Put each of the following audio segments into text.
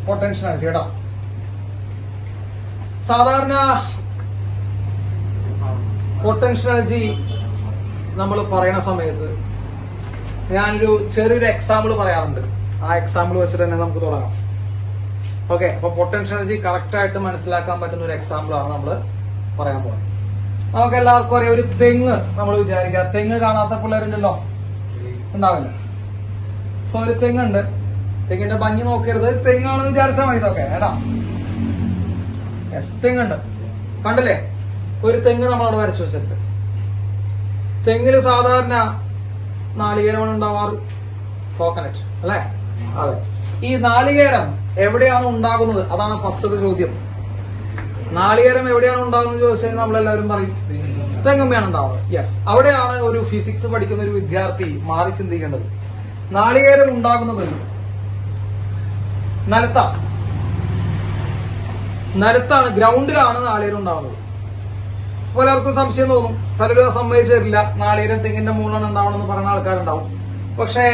Potential energy കേട്ടോ. സാധാരണ potential energy നമ്മൾ പറയുന്ന സമയത്ത് ഞാനൊരു ചെറിയൊരു എക്സാമ്പിൾ പറയാറുണ്ട്. ആ എക്സാമ്പിൾ വെച്ചിട്ട് തന്നെ നമുക്ക് തുടങ്ങാം. ഓക്കെ, അപ്പൊ പൊട്ടൻഷ്യൽ എനർജി കറക്റ്റ് ആയിട്ട് മനസ്സിലാക്കാൻ പറ്റുന്ന ഒരു എക്സാമ്പിൾ ആണ് നമ്മൾ പറയാൻ പോകുന്നത്. നമുക്ക് എല്ലാവർക്കും അറിയാം, ഒരു തെങ്ങ് നമ്മൾ വിചാരിക്കുക. തെങ്ങ് കാണാത്ത പിള്ളേരുണ്ടല്ലോ, ഉണ്ടാവില്ല. സോ ഒരു തെങ്ങുണ്ട്, തെങ്ങിന്റെ ഭംഗി നോക്കരുത്, തെങ്ങാണെന്ന് വിചാരിച്ചാൽ മതി. ഇതൊക്കെ ഏടാ തെങ്ങുണ്ട്, കണ്ടില്ലേ? ഒരു തെങ്ങ് നമ്മളവിടെ വരച്ചു വെച്ചിട്ടുണ്ട്. തെങ്ങില് സാധാരണ നാളികേരമാണ് ഉണ്ടാവാറ്, കോക്കനട്ട് അല്ലെ? അതെ. ഈ നാളികേരം എവിടെയാണ് ഉണ്ടാകുന്നത്? അതാണ് ഫസ്റ്റത്തെ ചോദ്യം. നാളികേരം എവിടെയാണ് ഉണ്ടാകുന്നത് ചോദിച്ചാൽ നമ്മളെല്ലാവരും പറയും തെങ്ങുമ്മയാണ് ഉണ്ടാവുന്നത്. യെസ്, അവിടെയാണ് ഒരു ഫിസിക്സ് പഠിക്കുന്ന ഒരു വിദ്യാർത്ഥി മാറി ചിന്തിക്കേണ്ടത്. നാളികേരം ഉണ്ടാകുന്നത് നിലത്താണ്, ഗ്രൗണ്ടിലാണ് നാളികേരം ഉണ്ടാകുന്നത്. പലർക്കും സംശയം തോന്നും, പലരും സമ്മതിച്ചു തരില്ല. നാളികേരം തെങ്ങിന്റെ മുകളിലാണ് ഉണ്ടാവണമെന്ന് പറയുന്ന ആൾക്കാരുണ്ടാവും. പക്ഷേ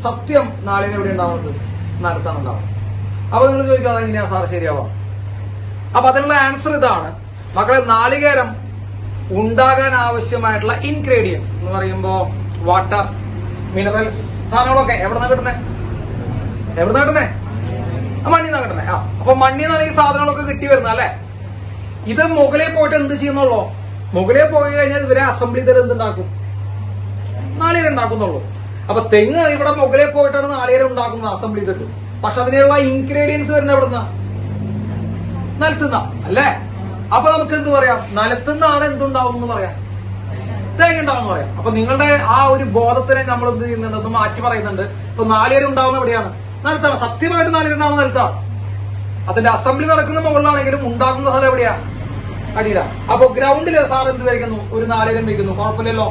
സത്യം നാളികേരം എവിടെ ഉണ്ടാവുന്നത്? നിലത്താണ് ഉണ്ടാവുന്നത്. അപ്പൊ നിങ്ങൾ ചോദിക്കുക, അതെങ്ങനെയാ സാർ ശരിയാവാം? അപ്പൊ അതിനുള്ള ആൻസർ ഇതാണ് മക്കളെ. നാളികേരം ഉണ്ടാകാൻ ആവശ്യമായിട്ടുള്ള ഇൻഗ്രീഡിയൻസ് എന്ന് പറയുമ്പോ വാട്ടർ, മിനറൽസ്, സാധനങ്ങളൊക്കെ എവിടെന്നാ കിട്ടുന്നേ? മണ്ണിന്നാ കിട്ടുന്നേ. അപ്പൊ മണ്ണിന്നാണ് ഈ സാധനങ്ങളൊക്കെ കിട്ടി വരുന്നത് അല്ലെ? ഇത് മുകളിൽ പോയിട്ട് എന്ത് ചെയ്യുന്നുള്ളൂ? മുകളിൽ പോയി കഴിഞ്ഞാൽ ഇവരെ അസംബ്ലി ചെയ്ത് എന്തുണ്ടാക്കും? നാളികേരം ഉണ്ടാക്കുന്നുള്ളൂ. അപ്പൊ തെങ്ങ് ഇവിടെ മുകളിൽ പോയിട്ടാണ് നാളികേരം ഉണ്ടാക്കുന്നത്, അസംബ്ലി ചെയ്തിട്ട്. പക്ഷെ അതിനുള്ള ഇൻഗ്രീഡിയൻസ് വരുന്ന എവിടുന്ന? നിലത്തുനിന്നാ അല്ലേ? അപ്പൊ നമുക്ക് എന്ത് പറയാം? നിലത്തുനിന്നാണ് എന്തുണ്ടാവും എന്ന് പറയാം, തേങ്ങ ഉണ്ടാവും പറയാം. അപ്പൊ നിങ്ങളുടെ ആ ഒരു ബോധത്തിനെ നമ്മൾ എന്ത് ചെയ്യുന്നുണ്ട്? ഒന്ന് മാറ്റി പറയുന്നുണ്ട്. ഇപ്പൊ നാളികേരം ഉണ്ടാവുന്ന എവിടെയാണ്? നിലത്താണ്. സത്യമായിട്ട് നാളികേരം ഉണ്ടാവുന്ന നിലത്താണ്. അതിന്റെ അസംബ്ലി നടക്കുന്ന മുകളിലാണെങ്കിലും ഉണ്ടാക്കുന്ന സ്ഥലം എവിടെയാ? അടിയില. അപ്പൊ ഗ്രൗണ്ടില് സാർ എന്ത് വരയ്ക്കുന്നു? ഒരു നാളികേരം വെക്കുന്നു, കുഴപ്പമില്ലല്ലോ.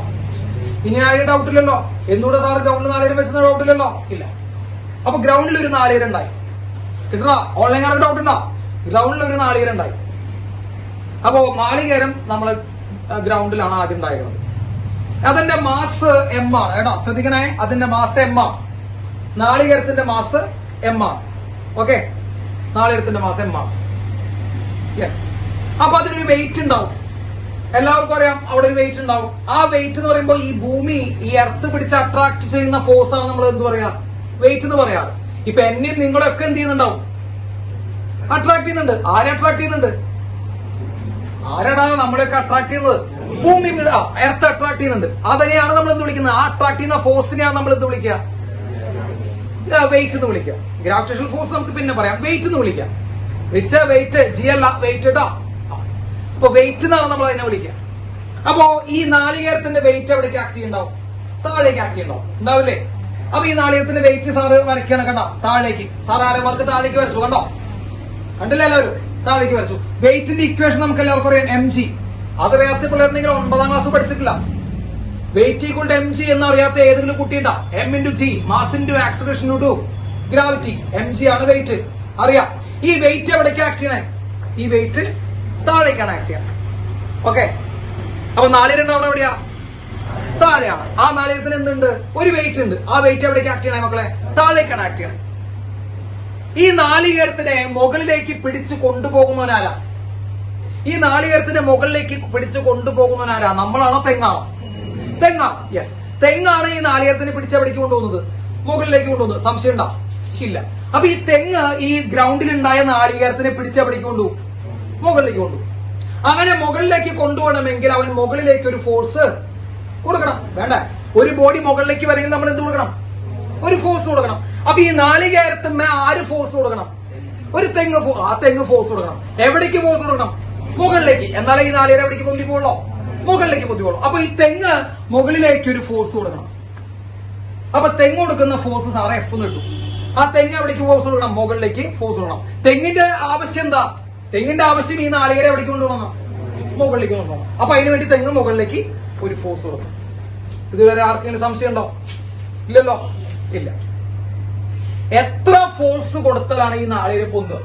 ഇനി ആരും ഡൗട്ടില്ലല്ലോ. എന്തുകൊണ്ട് സാർ ഗ്രൗണ്ടിൽ നാളികേരം വെച്ചെന്ന് ഡൗട്ടില്ലല്ലോ? ഇല്ല. അപ്പൊ ഗ്രൗണ്ടിൽ ഒരു നാളികേരം ഉണ്ടായി. കിട്ടണ ഓൺലൈൻകാർക്ക് ഡൗട്ട് ഉണ്ടോ? ഗ്രൗണ്ടിൽ ഒരു നാളികേരം ഉണ്ടായി. അപ്പോ നാളികേരം നമ്മള് ഗ്രൗണ്ടിലാണ് ആദ്യം ഉണ്ടായിരുന്നത്. അതിന്റെ മാസ് എം ആണ് കേട്ടോ, ശ്രദ്ധിക്കണേ. അതിന്റെ മാസ് എം ആണ്. നാളികേരത്തിന്റെ മാസ് എം ആണ്. ഓക്കെ, നാളികേരത്തിന്റെ മാസം എം ആണ്. യെസ്. അപ്പൊ അതിനൊരു വെയിറ്റ് ഉണ്ടാവും. എല്ലാവർക്കും അറിയാം അവിടെ ഒരു വെയിറ്റ് ഉണ്ടാവും. ആ വെയിറ്റ് എന്ന് പറയുമ്പോൾ ഈ ഭൂമി, ഈ എർത്ത് പിടിച്ച് അട്രാക്ട് ചെയ്യുന്ന ഫോഴ്സ് ആണ് നമ്മൾ എന്ത് പറയാ? വെയിറ്റ് എന്ന് പറയാറ്. ഇപ്പൊ എന്നെയും നിങ്ങളൊക്കെ എന്ത് ചെയ്യുന്നുണ്ടാവും? അട്രാക്ട് ചെയ്യുന്നുണ്ട്. ആരെ അട്രാക്ട് ചെയ്യുന്നുണ്ട്? ആരാടാ നമ്മളെയൊക്കെ അട്രാക്ട് ചെയ്യുന്നത്? ഭൂമി, എർത്ത് അട്രാക്ട് ചെയ്യുന്നുണ്ട്. അതിനെയാണ് നമ്മൾ എന്ത് വിളിക്കുന്നത്? ആ അട്രാക്ട് ചെയ്യുന്ന ഫോഴ്സിനെയാണ് നമ്മൾ എന്ത് വിളിക്കുക? വെയിറ്റ് എന്ന് വിളിക്കുക. ഗ്രാവിറ്റേഷണൽ ഫോഴ്സ് നമുക്ക് പിന്നെ പറയാം, വെയിറ്റ് എന്ന് വിളിക്കാം. വെയിറ്റ് ജി അല്ല, വെയിറ്റ് ഇടാ. അപ്പൊ വെയിറ്റ് എന്നാണ് നമ്മൾ അതിനെ വിളിക്കുക. അപ്പോ ഈ നാളികേരത്തിന്റെ വെയിറ്റ് എവിടേക്ക് ആക്ട് ചെയ്യുന്നുണ്ടാവും? താഴേക്ക് ആക്ട് ചെയ്യുന്നുണ്ടാവും, ഉണ്ടാവില്ലേ? അപ്പൊ ഈ നാളികേരത്തിന്റെ വെയിറ്റ് സാറ് വരയ്ക്കുകയാണ് കണ്ടോ, താഴേക്ക്. സാർ ആരമാർക്ക് താഴേക്ക് വരച്ചു, കണ്ടോ? കണ്ടില്ല എല്ലാവരും? താഴേക്ക് വരച്ചു. വെയിറ്റിന്റെ ഇക്വേഷൻ നമുക്ക് എല്ലാവർക്കും അറിയാം, എം ജി. അതറിയാത്ത പിള്ളേരുണ്ടെങ്കിൽ 9ാം ക്ലാസ് പഠിച്ചിട്ടില്ല. Weight equal to M G എന്നറിയാത്ത ഏതെങ്കിലും കുട്ടിയുണ്ടാ? M into G, mass into acceleration into gravity. M G ആണ് വെയിറ്റ്, അറിയാം. ഈ വെയിറ്റ് എവിടേക്ക് ആക്ട് ചെയ്യണേ? ഈ വെയിറ്റ് താഴേക്കാണ് ആക്ട് ചെയ്യണേ. ഓക്കെ, അപ്പൊ നാളികേരം അവിടെ എവിടെയാ? താഴെയാണ്. ആ നാളികേരത്തിന് എന്തുണ്ട്? ഒരു വെയിറ്റ് ഉണ്ട്. ആ വെയിറ്റ് എവിടേക്ക് ആക്ട് ചെയ്യണേ മക്കളെ? താഴേക്കാണ് ആക്ട് ചെയ്യണേ. ഈ നാളികേരത്തിനെ മുകളിലേക്ക് പിടിച്ചു കൊണ്ടുപോകുന്നവനാരാ? ഈ നാളികേരത്തിന്റെ മുകളിലേക്ക് പിടിച്ചു കൊണ്ടുപോകുന്നവനാരാ? നമ്മളാണോ തെങ്ങാണോ? തെങ്ങാണ്. യെസ്, തെങ്ങാണ് ഈ നാളികേരത്തിനെ പിടിച്ചെവിടേക്ക് കൊണ്ടുപോകുന്നത്? മുകളിലേക്ക് കൊണ്ടുപോകുന്നത്. സംശയം ഉണ്ടോ? ഇല്ല. അപ്പൊ ഈ തെങ്ങ് ഈ ഗ്രൗണ്ടിൽ ഉണ്ടായ നാളികേരത്തിനെ പിടിച്ചെവിടേക്ക് കൊണ്ടുപോകും? മുകളിലേക്ക് കൊണ്ടുപോകും. അങ്ങനെ മുകളിലേക്ക് കൊണ്ടുപോകണമെങ്കിൽ അവൻ മുകളിലേക്ക് ഒരു ഫോഴ്സ് കൊടുക്കണം. വേണ്ട, ഒരു ബോഡി മുകളിലേക്ക് വരെങ്കിൽ നമ്മൾ എന്ത് കൊടുക്കണം? ഒരു ഫോഴ്സ് കൊടുക്കണം. അപ്പൊ ഈ നാളികേരത്തിന് ആര് ഫോഴ്സ് കൊടുക്കണം? ഒരു തെങ്ങ്. ആ തെങ്ങ് ഫോഴ്സ് കൊടുക്കണം. എവിടേക്ക് ഫോഴ്സ് കൊടുക്കണം? മുകളിലേക്ക്. എന്നാലേ ഈ നാളികേരം എവിടേക്ക് പൊന്തിക്കോളൂ? മുകളിലേക്ക് പൊന്തിക്കോളൂ. അപ്പൊ ഈ തെങ്ങ് മുകളിലേക്ക് ഒരു ഫോഴ്സ് കൊടുക്കണം. അപ്പൊ തെങ്ങ് കൊടുക്കുന്ന ഫോഴ്സ് സാറേ എഫ് എന്ന് കിട്ടും. ആ തെങ്ങ് എവിടേക്ക് ഫോഴ്സ് കൊടുക്കണം? മുകളിലേക്ക് ഫോഴ്സ് കൊടുക്കണം. തെങ്ങിന്റെ ആവശ്യം എന്താ? തെങ്ങിന്റെ ആവശ്യം ഈ നാളികേരം എവിടേക്ക് കൊണ്ടുപോകണം? മുകളിലേക്ക് കൊണ്ടുപോകണം. അപ്പൊ അതിനു വേണ്ടി തെങ്ങ് മുകളിലേക്ക് ഒരു ഫോഴ്സ് കൊടുക്കണം. ഇതുവരെ ആർക്കെങ്കിലും സംശയം ഉണ്ടോ? ഇല്ലല്ലോ, ഇല്ല. എത്ര ഫോഴ്സ് കൊടുത്താലാണ് ഈ നാളികേരം പൊന്തുക?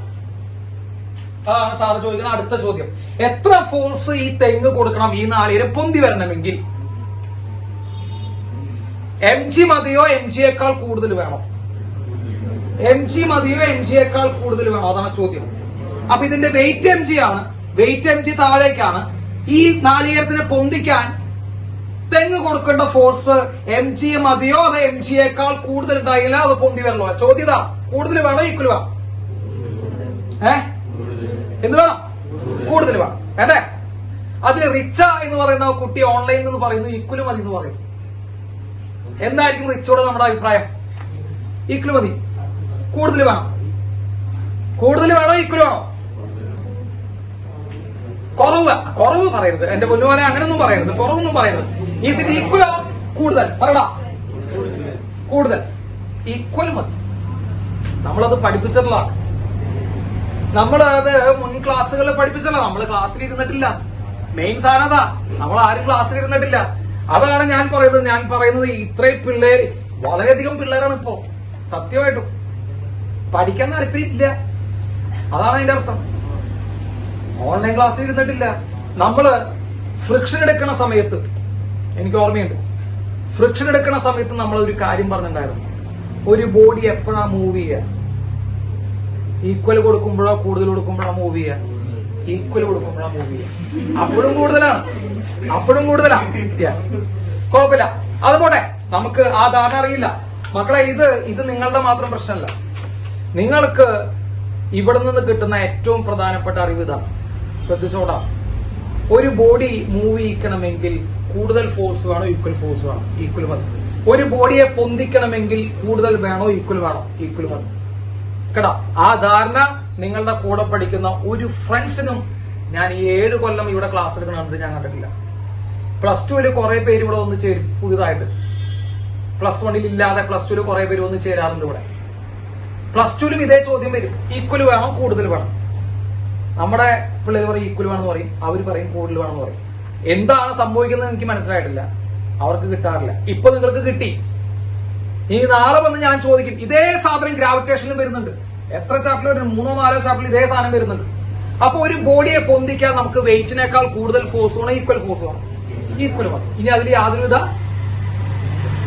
അതാണ് സാറ് ചോദിക്കുന്ന അടുത്ത ചോദ്യം. എത്ര ഫോഴ്സ് ഈ തെങ്ങ് കൊടുക്കണം ഈ നാളികേരം പൊന്തി വരണമെങ്കിൽ? എം ജി മതിയോ എം ജിയേക്കാൾ കൂടുതൽ വേണം? mg മതിയോ mgയേക്കാൾ കൂടുതൽ വേണോ, അതാണ് ചോദ്യം. അപ്പൊ ഇതിന്റെ വെയിറ്റ് mg ആണ്, വെയിറ്റ് mg താഴേക്കാണ്. ഈ നാളികേരത്തിനെ പൊന്തിക്കാൻ തെങ്ങ് കൊടുക്കേണ്ട ഫോഴ്സ് mg മതിയോ അത് mgയേക്കാൾ കൂടുതൽ ഉണ്ടായില്ല അത് പൊന്തി വരണോ? ചോദ്യത കൂടുതൽ വേണോ ഈക്വൽ വേണം? എന്ത് വേണം? കൂടുതൽ വേണം വേണ്ടേ? അതിൽ റിച്ച എന്ന് പറയുന്ന കുട്ടി ഓൺലൈനിൽ നിന്ന് പറയുന്നു ഈക്വൽ മതി എന്ന് പറയുന്നു. എന്തായിരിക്കും റിച്ചോട് നമ്മുടെ അഭിപ്രായം? ഈക്വൽ മതി, കൂടുതൽ വേണം. കൂടുതൽ വേണോ ഈക്വൽ വേണോ? കുറവ് പറയരുത് എന്റെ പൊന്നുപോലെ, അങ്ങനൊന്നും പറയരുത്, കുറവൊന്നും പറയരുത്. ഇത് ഈക്വലോ കൂടുതൽ പറയടാ? കൂടുതൽ, ഈക്വൽ മതി. നമ്മളത് പഠിപ്പിച്ചിട്ടുള്ളതാണ്, നമ്മളത് മുൻ ക്ലാസ്സുകളിൽ പഠിപ്പിച്ചല്ല, നമ്മൾ ക്ലാസ്സിൽ ഇരുന്നിട്ടില്ല. മെയിൻ സാധനം അതാ, നമ്മൾ ആരും ക്ലാസ്സിൽ ഇരുന്നിട്ടില്ല. അതാണ് ഞാൻ പറയുന്നത് ഇത്രയും പിള്ളേര്, വളരെയധികം പിള്ളേരാണ് ഇപ്പോ സത്യമായിട്ടും പഠിക്കാൻ താല്പര്യമില്ല. അതാണ് അതിന്റെ അർത്ഥം. ഓൺലൈൻ ക്ലാസ്സിൽ ഇരുന്നിട്ടില്ല. നമ്മള് ഫ്രിക്ഷൻ എടുക്കുന്ന സമയത്ത്, എനിക്ക് ഓർമ്മയുണ്ട്, ഫ്രിക്ഷൻ എടുക്കുന്ന സമയത്ത് നമ്മൾ ഒരു കാര്യം പറഞ്ഞിട്ടുണ്ടായിരുന്നു, ഒരു ബോഡി എപ്പോഴാ മൂവ് ചെയ്യുക? ഈക്വൽ കൊടുക്കുമ്പോഴോ കൂടുതൽ കൊടുക്കുമ്പോഴോ മൂവ് ചെയ്യുക? ഈക്വൽ കൊടുക്കുമ്പോഴാ മൂവ് ചെയ്യുക. അപ്പോഴും കൂടുതലാണ്. കുഴപ്പമില്ല, അതുപോട്ടെ, നമുക്ക് ആ ധാരണ അറിയില്ല മക്കളെ. ഇത് നിങ്ങളുടെ മാത്രം പ്രശ്നമല്ല. നിങ്ങൾക്ക് ഇവിടെ നിന്ന് കിട്ടുന്ന ഏറ്റവും പ്രധാനപ്പെട്ട അറിവ് ഇതാണ്, ശ്രദ്ധിച്ചോടാ. ഒരു ബോഡി മൂവ് ചെയ്യിക്കണമെങ്കിൽ കൂടുതൽ ഫോഴ്സ് വേണോ ഈക്വൽ ഫോഴ്സ് വേണോ? ഈക്വൽ മതി. ഒരു ബോഡിയെ പൊന്തിക്കണമെങ്കിൽ കൂടുതൽ വേണോ ഈക്വൽ വേണോ? ഈക്വൽ മതി കേട്ടോ. ആ ധാരണ നിങ്ങളുടെ കൂടെ പഠിക്കുന്ന ഒരു ഫ്രണ്ട്സിനും ഞാൻ ഈ 7 കൊല്ലം ഇവിടെ ക്ലാസ് എടുക്കണമെന്ന് ഞാൻ കണ്ടിട്ടില്ല. +2 കുറെ പേര് ഇവിടെ വന്ന് ചേരും പുതുതായിട്ട്. +1 ഇല്ലാതെ +2 കുറെ പേര് വന്ന് ചേരാറുണ്ട് ഇവിടെ. +2 ഇതേ ചോദ്യം വരും, ഈക്വൽ വേണോ കൂടുതൽ വേണം? നമ്മുടെ പിള്ളേർ പറയും ഈക്വൽ വേണമെന്ന് പറയും, അവർ പറയും കൂടുതൽ വേണമെന്ന് പറയും. എന്താണ് സംഭവിക്കുന്നത് എനിക്ക് മനസ്സിലായിട്ടില്ല. അവർക്ക് കിട്ടാറില്ല. ഇപ്പൊ നിങ്ങൾക്ക് കിട്ടി. ഇനി നാളെ വന്ന് ഞാൻ ചോദിക്കും, ഇതേ സാധനം ഗ്രാവിറ്റേഷനിലും വരുന്നുണ്ട്. എത്ര ചാപ്റ്റർ വരുന്നുണ്ട്? 3-4 ചാപ്റ്ററിൽ ഇതേ സാധനം വരുന്നുണ്ട്. അപ്പൊ ഒരു ബോഡിയെ പൊന്തിക്കാൻ നമുക്ക് വെയിറ്റിനേക്കാൾ കൂടുതൽ ഫോഴ്സ് വേണം, ഈക്വൽ ഫോഴ്സ് വേണം? ഈക്വൽ മതി. ഇനി അതിൽ യാതൊരുവിധ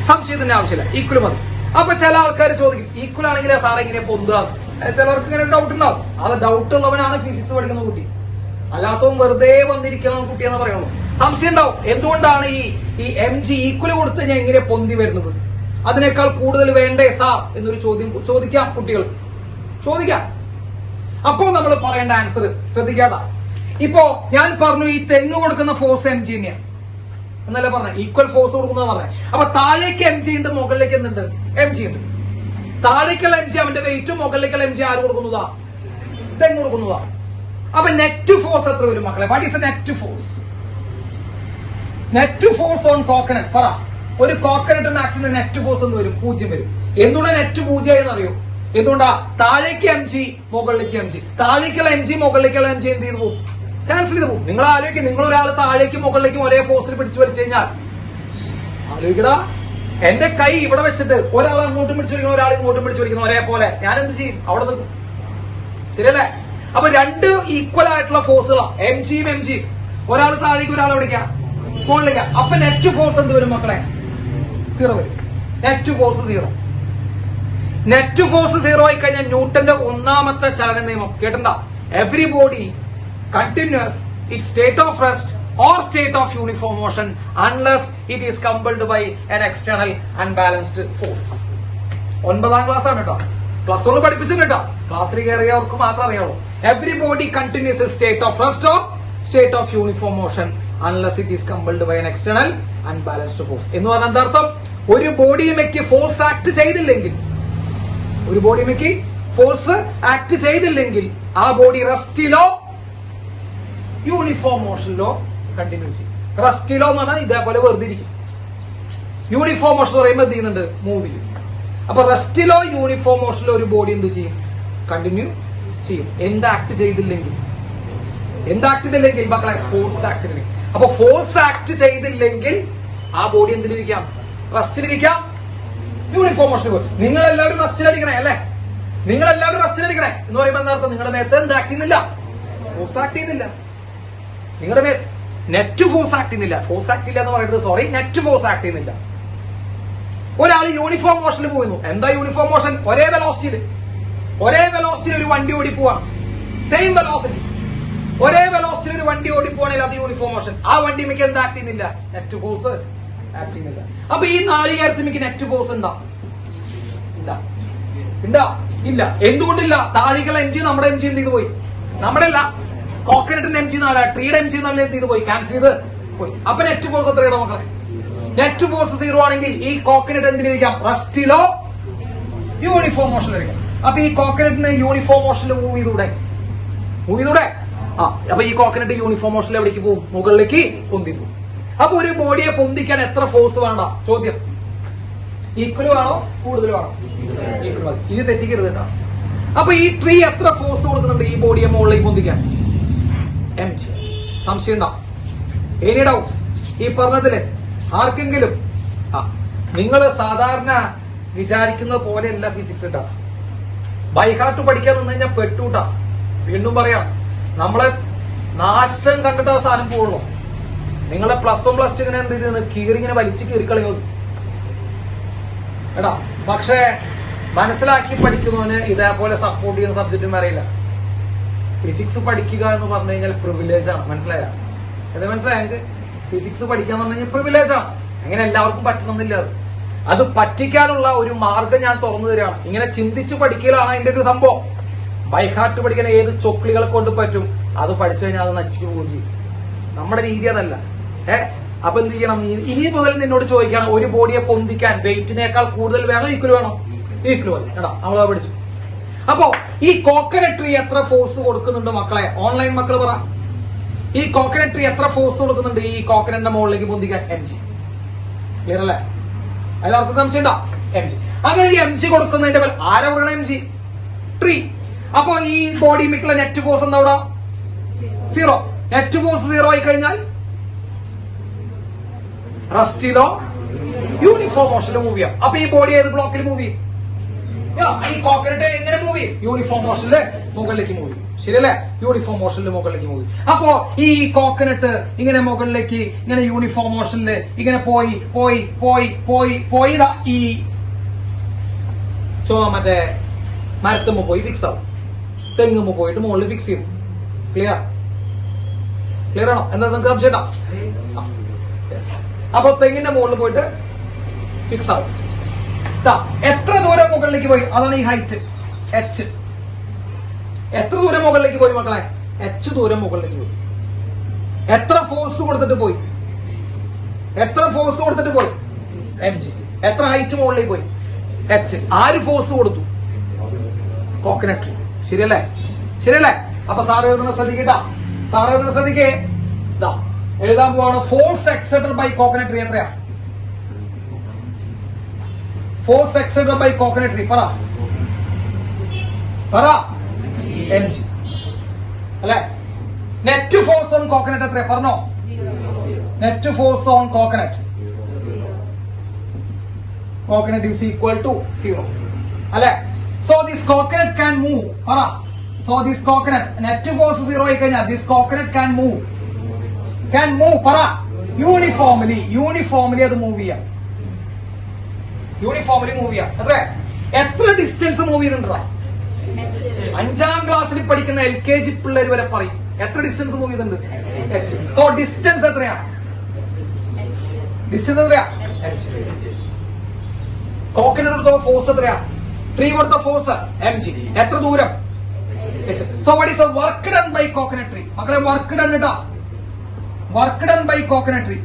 സംശയത്തിന്റെ ആവശ്യമില്ല, ഈക്വൽ മതി. അപ്പൊ ചില ആൾക്കാർ ചോദിക്കും, ഈക്വൽ ആണെങ്കിൽ സാറെ ഇങ്ങനെ പൊന്തുക? ചിലർക്ക് ഇങ്ങനെ ഡൗട്ട് ഉണ്ടാവും. അത് ഡൗട്ട് ഉള്ളവനാണ് ഫിസിക്സ് പഠിക്കുന്ന കുട്ടി, അല്ലാത്തവൻ വെറുതെ വന്നിരിക്കുന്ന കുട്ടിയെന്ന് പറയുള്ളൂ. സംശയം ഉണ്ടാവും, എന്തുകൊണ്ടാണ് ഈ mg ഈക്വൽ കൊടുത്ത് ഞാൻ ഇങ്ങനെ പൊന്തി വരുന്നത്, അതിനേക്കാൾ കൂടുതൽ വേണ്ടേ സാർ എന്നൊരു ചോദ്യം ചോദിക്കാം കുട്ടികൾ, ചോദിക്കാം. അപ്പോൾ നമ്മൾ പറയേണ്ട ആൻസർ ശ്രദ്ധിക്കാട്ടാ. ഇപ്പോ ഞാൻ പറഞ്ഞു ഈ തെങ്ങ് കൊടുക്കുന്ന ഫോഴ്സ് mg തന്നെയാണ് എന്നല്ല പറഞ്ഞ, ഈക്വൽ ഫോഴ്സ് കൊടുക്കുന്നത് പറഞ്ഞ. അപ്പൊ താഴേക്ക് mg ഉണ്ട്, മുകളിലേക്ക് എന്തുണ്ട്? mg ഉണ്ട്. താഴേക്കുള്ള mg അവന്റെ വെയിറ്റും, മുകളിലേക്കുള്ള mg ആര് കൊടുക്കുന്നതാ? തെങ്ങ് കൊടുക്കുന്നതാ. അപ്പൊ നെറ്റ് ഫോഴ്സ് എത്ര വരും മക്കളെ? What is net force? Net force on coconut പറ. ഒരു കോക്കനട്ട് ആക്ടിന്റെ നെറ്റ് ഫോഴ്സ് എന്ന് വരും? 0 വരും. എന്തുകൊണ്ടാണ് നെറ്റ് 0 എന്ന് അറിയോ? എന്തുകൊണ്ടാ? താഴേക്ക് mg, മുകളിലേക്ക് mg. താഴേക്കുള്ള mg, മുകളിലേക്കുള്ള mg എന്ത് ചെയ്തു പോകും? ക്യാൻസൽ ചെയ്ത് പോകും. നിങ്ങൾ ആലോചിക്കും, നിങ്ങൾ ഒരാൾ താഴേക്കും മുകളിലേക്കും ഒരേ ഫോഴ്സിൽ പിടിച്ചു വലിച്ചു കഴിഞ്ഞാൽ, ആലോചിക്കടാ, എന്റെ കൈ ഇവിടെ വെച്ചിട്ട് ഒരാൾ അങ്ങോട്ടും പിടിച്ചു വലിക്കണം, ഒരാൾ ഇങ്ങോട്ടും പിടിച്ചു വലിക്കണം ഒരേപോലെ, ഞാൻ എന്ത് ചെയ്യും? അവിടെ നിൽക്കും. ശരിയല്ലേ? അപ്പൊ 2 ഈക്വൽ ആയിട്ടുള്ള ഫോഴ്സുകളാണ് mgയും mgയും. ഒരാൾ താഴേക്ക്, ഒരാൾ എവിടേക്കാ? മുകളിലേക്കാ. അപ്പൊ നെറ്റ് ഫോഴ്സ് എന്ത് വരും മക്കളെ? 0 വരും. Net force 0. നെറ്റ് ഫോഴ്സ് 0 ആയി കഴിഞ്ഞാൽ ന്യൂട്ടന്റെ 1ാമത്തെ ചലന നിയമം കേട്ടണ്ട. Every body continuous its state of rest or state of uniform motion unless it is compelled by an external unbalanced force. 9ാം ക്ലാസ് ആണ് കേട്ടോ, +1 പഠിപ്പിച്ചിട്ടുണ്ട് കേട്ടോ. ക്ലാസ്സിൽ കയറിയവർക്ക് മാത്രമേ അറിയാവൂ. Every body continuous state of rest or state of uniform motion unless it is compelled by an external unbalanced force. എന്ന് പറഞ്ഞാൽ എന്താർത്ഥം? ഒരു ബോഡിയുമേക്ക് ഫോഴ്സ് ആക്ട് ചെയ്തില്ലെങ്കിൽ, ഒരു ബോഡിയുമേക്ക് ഫോഴ്സ് ആക്ട് ചെയ്തില്ലെങ്കിൽ ആ ബോഡി റെസ്റ്റിലോ യൂണിഫോം മോഷനിലോ കണ്ടിന്യൂ ചെയ്യും. റെസ്റ്റിലോ എന്ന് പറഞ്ഞാൽ ഇതേപോലെ വെറുതെ ഇരിക്കും. യൂണിഫോം മോഷൻ പറയുമ്പോൾ എന്ത് ചെയ്യുന്നുണ്ട്? മൂവ് ചെയ്യും. അപ്പൊ റെസ്റ്റിലോ യൂണിഫോം മോഷനിലോ ഒരു ബോഡി എന്ത് ചെയ്യും? കണ്ടിന്യൂ ചെയ്യും. എന്ത് ആക്ട് ചെയ്തില്ലെങ്കിൽ? മക്കളെ ഫോഴ്സ് ആക്ട് ചെയ്തില്ലെങ്കിൽ. അപ്പൊ ഫോഴ്സ് ആക്ട് ചെയ്തില്ലെങ്കിൽ ആ ബോഡി എന്തിലിരിക്കാം? റെസ്റ്റിലിരിക്കാം, യൂണിഫോം മോഷനിൽ പോകും. നിങ്ങൾ എല്ലാവരും റെസ്റ്റിലടിക്കണേ അല്ലെ? നിങ്ങളെല്ലാവരും റെസ്റ്റിലടിക്കണേ എന്ന് പറയുമ്പോൾ എന്താർത്ഥം? നിങ്ങളുടെ മേത്ത് എന്ത് ആക്ട് ചെയ്യുന്നില്ല? ഫോഴ്സ് ആക്ട് ചെയ്യുന്നില്ല. നിങ്ങളുടെ മേത്ത് നെറ്റ് ഫോഴ്സ് ആക്ട് ചെയ്യുന്നില്ല. ഫോഴ്സ് ആക്ട് ഇല്ല എന്ന് പറയുന്നത്, സോറി, നെറ്റ് ഫോഴ്സ് ആക്ട് ചെയ്യുന്നില്ല. ഒരാൾ യൂണിഫോം മോഷനിൽ പോയിരുന്നു. എന്താ യൂണിഫോം മോഷൻ? ഒരേ വെലോസിറ്റിയിൽ ഒരേ വെലോസിറ്റി ഒരു വണ്ടി ഓടിപ്പോവാണ്, സെയിം വെലോസിറ്റി, ഒരേ വെലോസിറ്റി ഒരു വണ്ടി ഓടിപ്പോവാണെങ്കിൽ അത് യൂണിഫോം മോഷൻ. ആ വണ്ടി മിക്ക എന്താ ആക്ട് ചെയ്യുന്നില്ല? നെറ്റ് ഫോഴ്സ് ആക്ട് ചെയ്യുന്നില്ല. അപ്പൊ ഈ നാളികേരത്തിൽ മിക്ക നെറ്റ് ഫോഴ്സ് ഉണ്ടാ ഇല്ല. എന്തുകൊണ്ടില്ല? താഴികളെ എം ജി നമ്മുടെ എം ജി എന്ത് ചെയ്ത് പോയി? നമ്മുടെ അല്ല, കോക്കനട്ടിന്റെ എം ജി ട്രീയുടെ എം ജി എന്ത് ചെയ്ത് പോയി? ക്യാൻസൽ ചെയ്ത് പോയി. അപ്പൊ നെറ്റ് ഫോഴ്സ് എത്രയുടെ മക്കളെ? നെറ്റ് ഫോഴ്സ് 0 ആണെങ്കിൽ ഈ കോക്കനട്ട് എന്തിനിരിക്കാം? റസ്റ്റിലോ യൂണിഫോം മോഷനിലിരിക്കാം. അപ്പൊ ഈ കോക്കനട്ടിന് യൂണിഫോം മോഷനിൽ മൂവ് ചെയ്തൂടെ? അപ്പൊ ഈ കോക്കനട്ട് യൂണിഫോം മോഷനിൽ എവിടേക്ക് പോകും? മുകളിലേക്ക് പൊന്തി പോകും. അപ്പൊ ഒരു ബോഡിയെ പൊന്തിക്കാൻ എത്ര ഫോഴ്സ് വേണ്ട? ചോദ്യം. ഈക്വൽ വേണോ കൂടുതൽ വേണോ? ഈക്വൽ മതി. ഇനി തെറ്റിക്കരുത് കേട്ടോ. അപ്പൊ ഈ ട്രീ എത്ര ഫോഴ്സ് കൊടുക്കുന്നുണ്ട് ഈ ബോഡിയെ മുകളിലേക്ക് പൊന്തിക്കാൻ? mg. സംശയം ഉണ്ടോ? Any doubts? ഈ പറഞ്ഞതില് ആർക്കെങ്കിലും നിങ്ങൾ സാധാരണ വിചാരിക്കുന്ന പോലെയല്ല ഫിസിക്സ് ഉണ്ടാ. ബൈഹാർട്ട് പഠിക്കാൻ നിന്ന് കഴിഞ്ഞാൽ പെട്ടൂട്ടാ. വീണ്ടും പറയാം, നമ്മളെ നാശം കണ്ടിട്ട് ആ സാധനം പോകുള്ളൂ. നിങ്ങളെ പ്ലസ് 1 പ്ലസ് 2 ഇങ്ങനെ എന്ത് ചെയ്ത് കീറിങ്ങനെ വലിച്ച് കീറിക്കളയോ എടാ. പക്ഷേ മനസ്സിലാക്കി പഠിക്കുന്നവന് ഇതേപോലെ സപ്പോർട്ട് ചെയ്യുന്ന സബ്ജക്റ്റും അറിയില്ല. ഫിസിക്സ് പഠിക്കുക എന്ന് പറഞ്ഞു കഴിഞ്ഞാൽ പ്രിവിലേജ് ആണ്. മനസ്സിലായ? അത് മനസ്സിലായ? എനിക്ക് ഫിസിക്സ് പഠിക്കാൻ പറഞ്ഞു കഴിഞ്ഞാൽ പ്രിവിലേജ് ആണ്. അങ്ങനെ എല്ലാവർക്കും പറ്റണമെന്നില്ല. അത് പറ്റിക്കാനുള്ള ഒരു മാർഗം ഞാൻ തുറന്നു തരാണ്. ഇങ്ങനെ ചിന്തിച്ച് പഠിക്കലാണ് അതിന്റെ ഒരു സംഭവം. ബൈഹാർട്ട് പഠിക്കാൻ ഏത് ചൊക്ലികളെ കൊണ്ട് പറ്റും? അത് പഠിച്ചു കഴിഞ്ഞാൽ അത് നശിച്ചു പോവുകയും ചെയ്യും. നമ്മുടെ രീതി അതല്ല. അപ്പൊ എന്ത് ചെയ്യണം? ഇനി മുതൽ നിന്നോട് ചോദിക്കണം, ഒരു ബോഡിയെ പൊന്തിക്കാൻ വെയിറ്റിനേക്കാൾ കൂടുതൽ വേണോ ഈക്വൽ വേണോ? ഈക്വൽ മതി. എടാ നമ്മളത് പഠിച്ചു. അപ്പോ ഈ കോക്കനട്ട് ട്രീ എത്ര ഫോഴ്സ് കൊടുക്കുന്നുണ്ട് മക്കളെ? ഓൺലൈൻ മക്കൾ പറ. ഈ കോക്കനട്ട് ട്രീ എത്ര ഫോഴ്സ് കൊടുക്കുന്നുണ്ട് ഈ കോക്കനട്ടിന്റെ മുകളിലേക്ക് പൊന്തിക്കാൻ? mg. ക്ലിയർ അല്ലേ? എല്ലാവർക്കും സംശയം ഉണ്ടോ? mg. അങ്ങനെ ഈ mg കൊടുക്കുന്നതിന്റെ പേര് ആരാ കൊടുക്കണം? mg. ട്രീ. അപ്പൊ ഈ ബോഡി മിക്കുള്ള നെറ്റ് ഫോഴ്സ് എന്താ അവിടെ? 0. നെറ്റ് ഫോഴ്സ് 0 ആയി കഴിഞ്ഞാൽ റസ്റ്റിലോ യൂണിഫോം മോഷനിൽ മൂവ് ചെയ്യാം. അപ്പൊ ഈ ബോഡി ഏത് ബ്ലോക്കിൽ മൂവ് ചെയ്യും? ഈ കോക്കനട്ട് എങ്ങനെ മൂവ് ചെയ്യും? യൂണിഫോം മോഷനില് മുകളിലേക്ക് മൂവ് ചെയ്യും. ശരിയല്ലേ? യൂണിഫോം മോഷനിൽ മുകളിലേക്ക് മൂവ് ചെയ്യും. അപ്പോ ഈ കോക്കനട്ട് ഇങ്ങനെ മുകളിലേക്ക് ഇങ്ങനെ യൂണിഫോം മോഷനില് ഇങ്ങനെ പോയി ഈ മറ്റേ മരത്തുമ്പോ പോയി ഫിക്സ് ആവും. തെങ്ങുമ്പോ പോയിട്ട് മുകളിൽ ഫിക്സ് ചെയ്യും. ക്ലിയർ ആണോ? എന്താ നിങ്ങൾക്ക് സംശയം? അപ്പൊ തെങ്ങിന്റെ മുകളിൽ പോയിട്ട് ഫിക്സ് ആവും. എത്ര ദൂരം മുകളിലേക്ക് പോയി? അതാണ് ഈ ഹൈറ്റ് h. എത്ര ദൂരം മുകളിലേക്ക് പോയി മക്കളെ? h ദൂരം മുകളിലേക്ക് പോയി. എത്ര ഫോഴ്സ് കൊടുത്തിട്ട് പോയി? mg. എത്ര ഹൈറ്റ് മുകളിലേക്ക് പോയി? h. ആര് ഫോഴ്സ് കൊടുത്തു? കോക്കനട്ട്. ശരിയല്ലേ? അപ്പൊ സാറ് എഴുതുന്ന ശ്രദ്ധിക്കേ. എഴുതാൻ പോവാണ്. Force exerted by coconut tree എത്രയാ? Force exerted by coconut tree പറ mg അല്ലെ? നെറ്റ് ഫോഴ്സ് ഓൺ കോക്കനട്ട് എത്രയാ? പറഞ്ഞോ. Net force on coconut is equal to 0 അല്ലെ? So this coconut can move. പറ. So this coconut net force 0 ആയി കഴിഞ്ഞാൽ this coconut can move. പറ. Uniformly അത് മൂവ് ചെയ്യാം. എത്ര ഡിസ്റ്റൻസ് മൂവ് ചെയ്തിട്ടുണ്ടാ? 5ാം ക്ലാസ്സിൽ പഠിക്കുന്ന LKG പിള്ളേർ വരെ പറയും എത്ര ഡിസ്റ്റൻസ് മൂവ് ചെയ്തിട്ടുണ്ട്? h. സോ ഡിസ്റ്റൻസ് എത്രയാ? h. കോക്കനട്ട് കൊടുത്ത ഫോഴ്സ് എത്രയാ? ട്രീ കൊടുത്ത ഫോഴ്സ് mg. എത്ര ദൂരം? h. So what is the work done by coconut tree? മക്കളെ വർക്ക് ഡൺ ഇട്ടാ. Work done by coconut tree.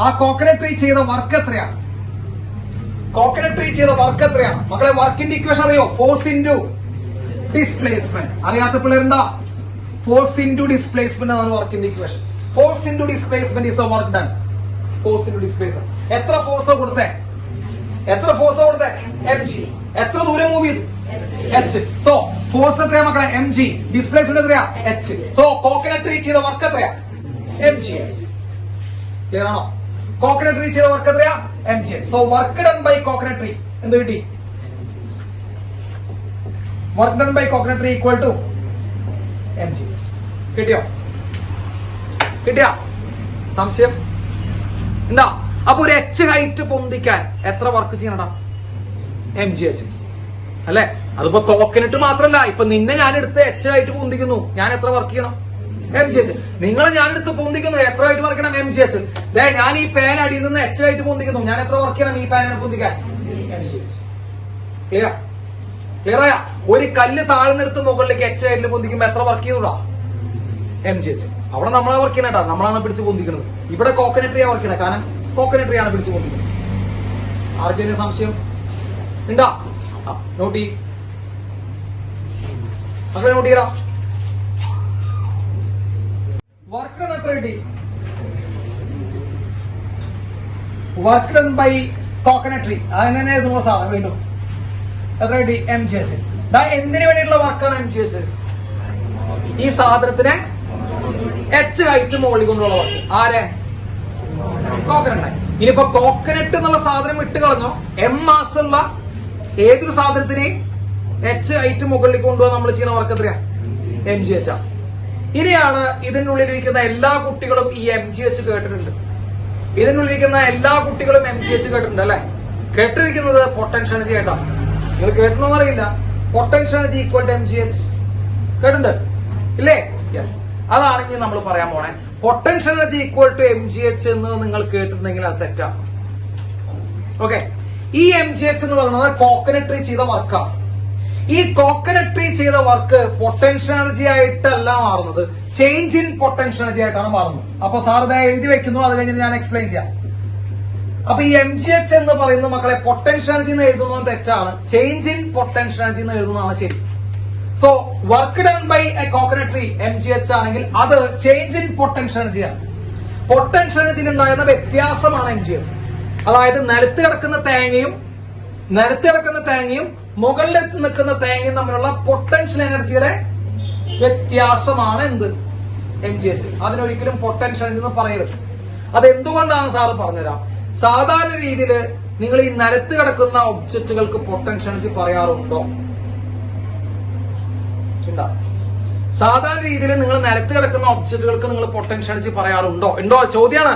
ആ കോക്കനട്ട് ട്രീ ചെയ്ത വർക്ക് എത്രയാണ്? മക്കളെ വർക്കിന്റെ ഇക്വേഷൻ അറിയോ? Force into displacement. അറിയാത്ത പിള്ളേരുണ്ടാ? ഫോഴ്സ് ഇൻറ്റു ഡിസ്പ്ലേസ്മെന്റ് ആണ് വർക്കിന്റെ equation. Force into displacement is a work done. Force into displacement. എത്ര ഫോഴ്സ് കൊടുത്തേ? mg. എത്ര ദൂരം മൂവ് ചെയ്തു? h. സോ ഫോഴ്സ് എത്രയാ മക്കളെ? mg. ഡിസ്പ്ലേസ്മെന്റ് എത്രയാ? h. സോ കോക്കനട്ട് ട്രീ ചെയ്ത വർക്ക് എത്രയാ? mg. ക്ലിയർ ആണോ? കോക്കനട്ട് ട്രീ ചെയ്ത വർക്ക് എത്രയാ? mg. So work done by coconut tree എന്ത് കിട്ടി? Work done by coconut tree equal to mg. കിട്ടിയോ? സംശയം എന്താ? അപ്പൊ ഒരു h ഹൈറ്റ് പൊന്തിക്കാൻ എത്ര വർക്ക് ചെയ്യണടാ? mg h. അല്ലെ? അതിപ്പോ കോക്കനട്ട് മാത്രല്ല, ഇപ്പൊ നിന്നെ ഞാൻ എടുത്ത് എച്ച് ആയിട്ട് പൊന്തിക്കുന്നു, ഞാൻ എത്ര വർക്ക് ചെയ്യണം? M G H. നിങ്ങളെ ഞാൻ എടുത്ത് പൊന്തിക്കുന്നു, എത്ര ആയിട്ട് വർക്ക് ചെയ്യണം? M G H. ഞാൻ ഈ പാൻ അടിയിൽ നിന്ന് എച്ച് ആയിട്ട് പൊന്തിക്കുന്നു, ഞാൻ എത്ര വർക്ക് ചെയ്യണം ഈ പാനിനെ പൊന്തിക്കാൻ? M G H. Clear? Clear ആയ? ഒരു കല്ല് താഴ്ന്നെടുത്ത് മുകളിലേക്ക് എച്ച് ആയിട്ട് പൊന്തിക്കുമ്പോ എത്ര വർക്ക് ചെയ്തൂടാ? M G H. അവിടെ നമ്മളെ വർക്ക് ചെയ്യണേട്ടാ, നമ്മളാണ് പിടിച്ച് പൊന്തിക്കുന്നത്. ഇവിടെ കോക്കനട്രിയാ വർക്ക് ചെയ്യണേ, കാരണം കോക്കനട്രിയാണ് പിടിച്ച് പൊന്തിക്കുന്നത്. ആർക്കെങ്കിലും സംശയം ഉണ്ടാ? നോട്ട് ചെയ്യും മക്കളെ, നോട്ട് ചെയ്യടാ. വർക്ക് ഡൺ എത്ര കിട്ടി? വർക്ക് ഡൺ ബൈ കോക്കനട്രി, അങ്ങനെ സാധനം വീണ്ടും എത്ര കിട്ടി? M G H. എന്തിനു വേണ്ടിയിട്ടുള്ള വർക്കാണ് എം ജി എച്ച്? ഈ സാധനത്തിനെ എച്ച് ഹൈറ്റ് മുകളിൽ കൊണ്ടുള്ള വർക്ക്. ആരെ? കോക്കനട്ട്. ഇനിയിപ്പോ കോക്കനട്ട് എന്നുള്ള സാധനം ഇട്ട് കളഞ്ഞോ, എം മാസ് ഉള്ള ഏതൊരു സാധനത്തിനെയും എച്ച് ഹൈറ്റ് മുകളിൽ കൊണ്ടുപോകാൻ നമ്മൾ ചെയ്യുന്ന വർക്ക് എത്രയാ? M G H. ഇനിയാണ് ഇതിനുള്ളിലിരിക്കുന്ന എല്ലാ കുട്ടികളും ഈ എം ജി എച്ച് കേട്ടിട്ടുണ്ട്. ഇതിനുള്ളിലിരിക്കുന്ന എല്ലാ കുട്ടികളും എം ജി എച്ച് കേട്ടിട്ടുണ്ട് അല്ലെ? കേട്ടിരിക്കുന്നത് പൊട്ടൻഷ്യൽ എനർജി ആയിട്ടാണ്. നിങ്ങൾ കേട്ടണോന്ന് അറിയില്ല. Potential energy equal to M G h കേട്ടിട്ടുണ്ട് ഇല്ലേ? യെസ്. അതാണ് ഇനി നമ്മൾ പറയാൻ പോണേ. Potential energy equal to M G h എന്ന് നിങ്ങൾ കേട്ടിട്ടുണ്ടെങ്കിൽ അത് തെറ്റാണ്. ഓക്കെ. ഈ എം ജി എച്ച് എന്ന് പറയുന്നത് കോക്കനട്രി ചെയ്ത വർക്കാണ്. ഈ കോക്കനട്രി ചെയ്ത വർക്ക് പൊട്ടൻഷ്യൽ എനർജി ആയിട്ടല്ല മാറുന്നത്, ചേഞ്ച് ഇൻ പൊട്ടൻഷ്യൽ എനർജി ആയിട്ടാണ് മാറുന്നത്. അപ്പൊ സാർ ഇത് എഴുതി വെക്കുന്നു, അത് കഴിഞ്ഞ് ഞാൻ എക്സ്പ്ലെയിൻ ചെയ്യാം. അപ്പൊ ഈ എം ജി എച്ച് എന്ന് പറയുന്ന മക്കളെ പൊട്ടൻഷ്യൽ എനർജി എന്ന് എഴുതുന്നത് തെറ്റാണ്, ചേഞ്ച് ഇൻ പൊട്ടൻഷ്യൽ എനർജി എന്ന് എഴുതുന്നതാണ് ശരി. So work done by a coconut tree M G H ആണെങ്കിൽ അത് ചേഞ്ച് ഇൻ പൊട്ടൻഷ്യൽ എനർജിയാണ്. പൊട്ടൻഷ്യൽ എനർജിയിൽ ഉണ്ടാകുന്ന വ്യത്യാസമാണ് എം ജി എച്ച്. അതായത് നിലത്ത് കിടക്കുന്ന തേങ്ങയും മുകളിൽ നിൽക്കുന്ന തേങ്ങയും തമ്മിലുള്ള പൊട്ടൻഷ്യൽ എനർജിയുടെ വ്യത്യാസമാണ് എന്ത്? M G H. അതിനൊരിക്കലും പൊട്ടൻഷ്യൽ എനർജി എന്ന് പറയരുത്. അത് എന്തുകൊണ്ടാണ് സാറ് പറഞ്ഞുതരാം. സാധാരണ രീതിയിൽ നിങ്ങൾ ഈ നിലത്ത് കിടക്കുന്ന ഒബ്ജക്റ്റുകൾക്ക് പൊട്ടൻഷ്യൽ എനർജി പറയാറുണ്ടോ? സാധാരണ രീതിയിൽ നിങ്ങൾ നിലത്ത് കിടക്കുന്ന ഒബ്ജക്റ്റുകൾക്ക് നിങ്ങൾ പൊട്ടൻഷ്യൽ എനർജി പറയാറുണ്ടോ? ഉണ്ടോ? ചോദ്യമാണ്.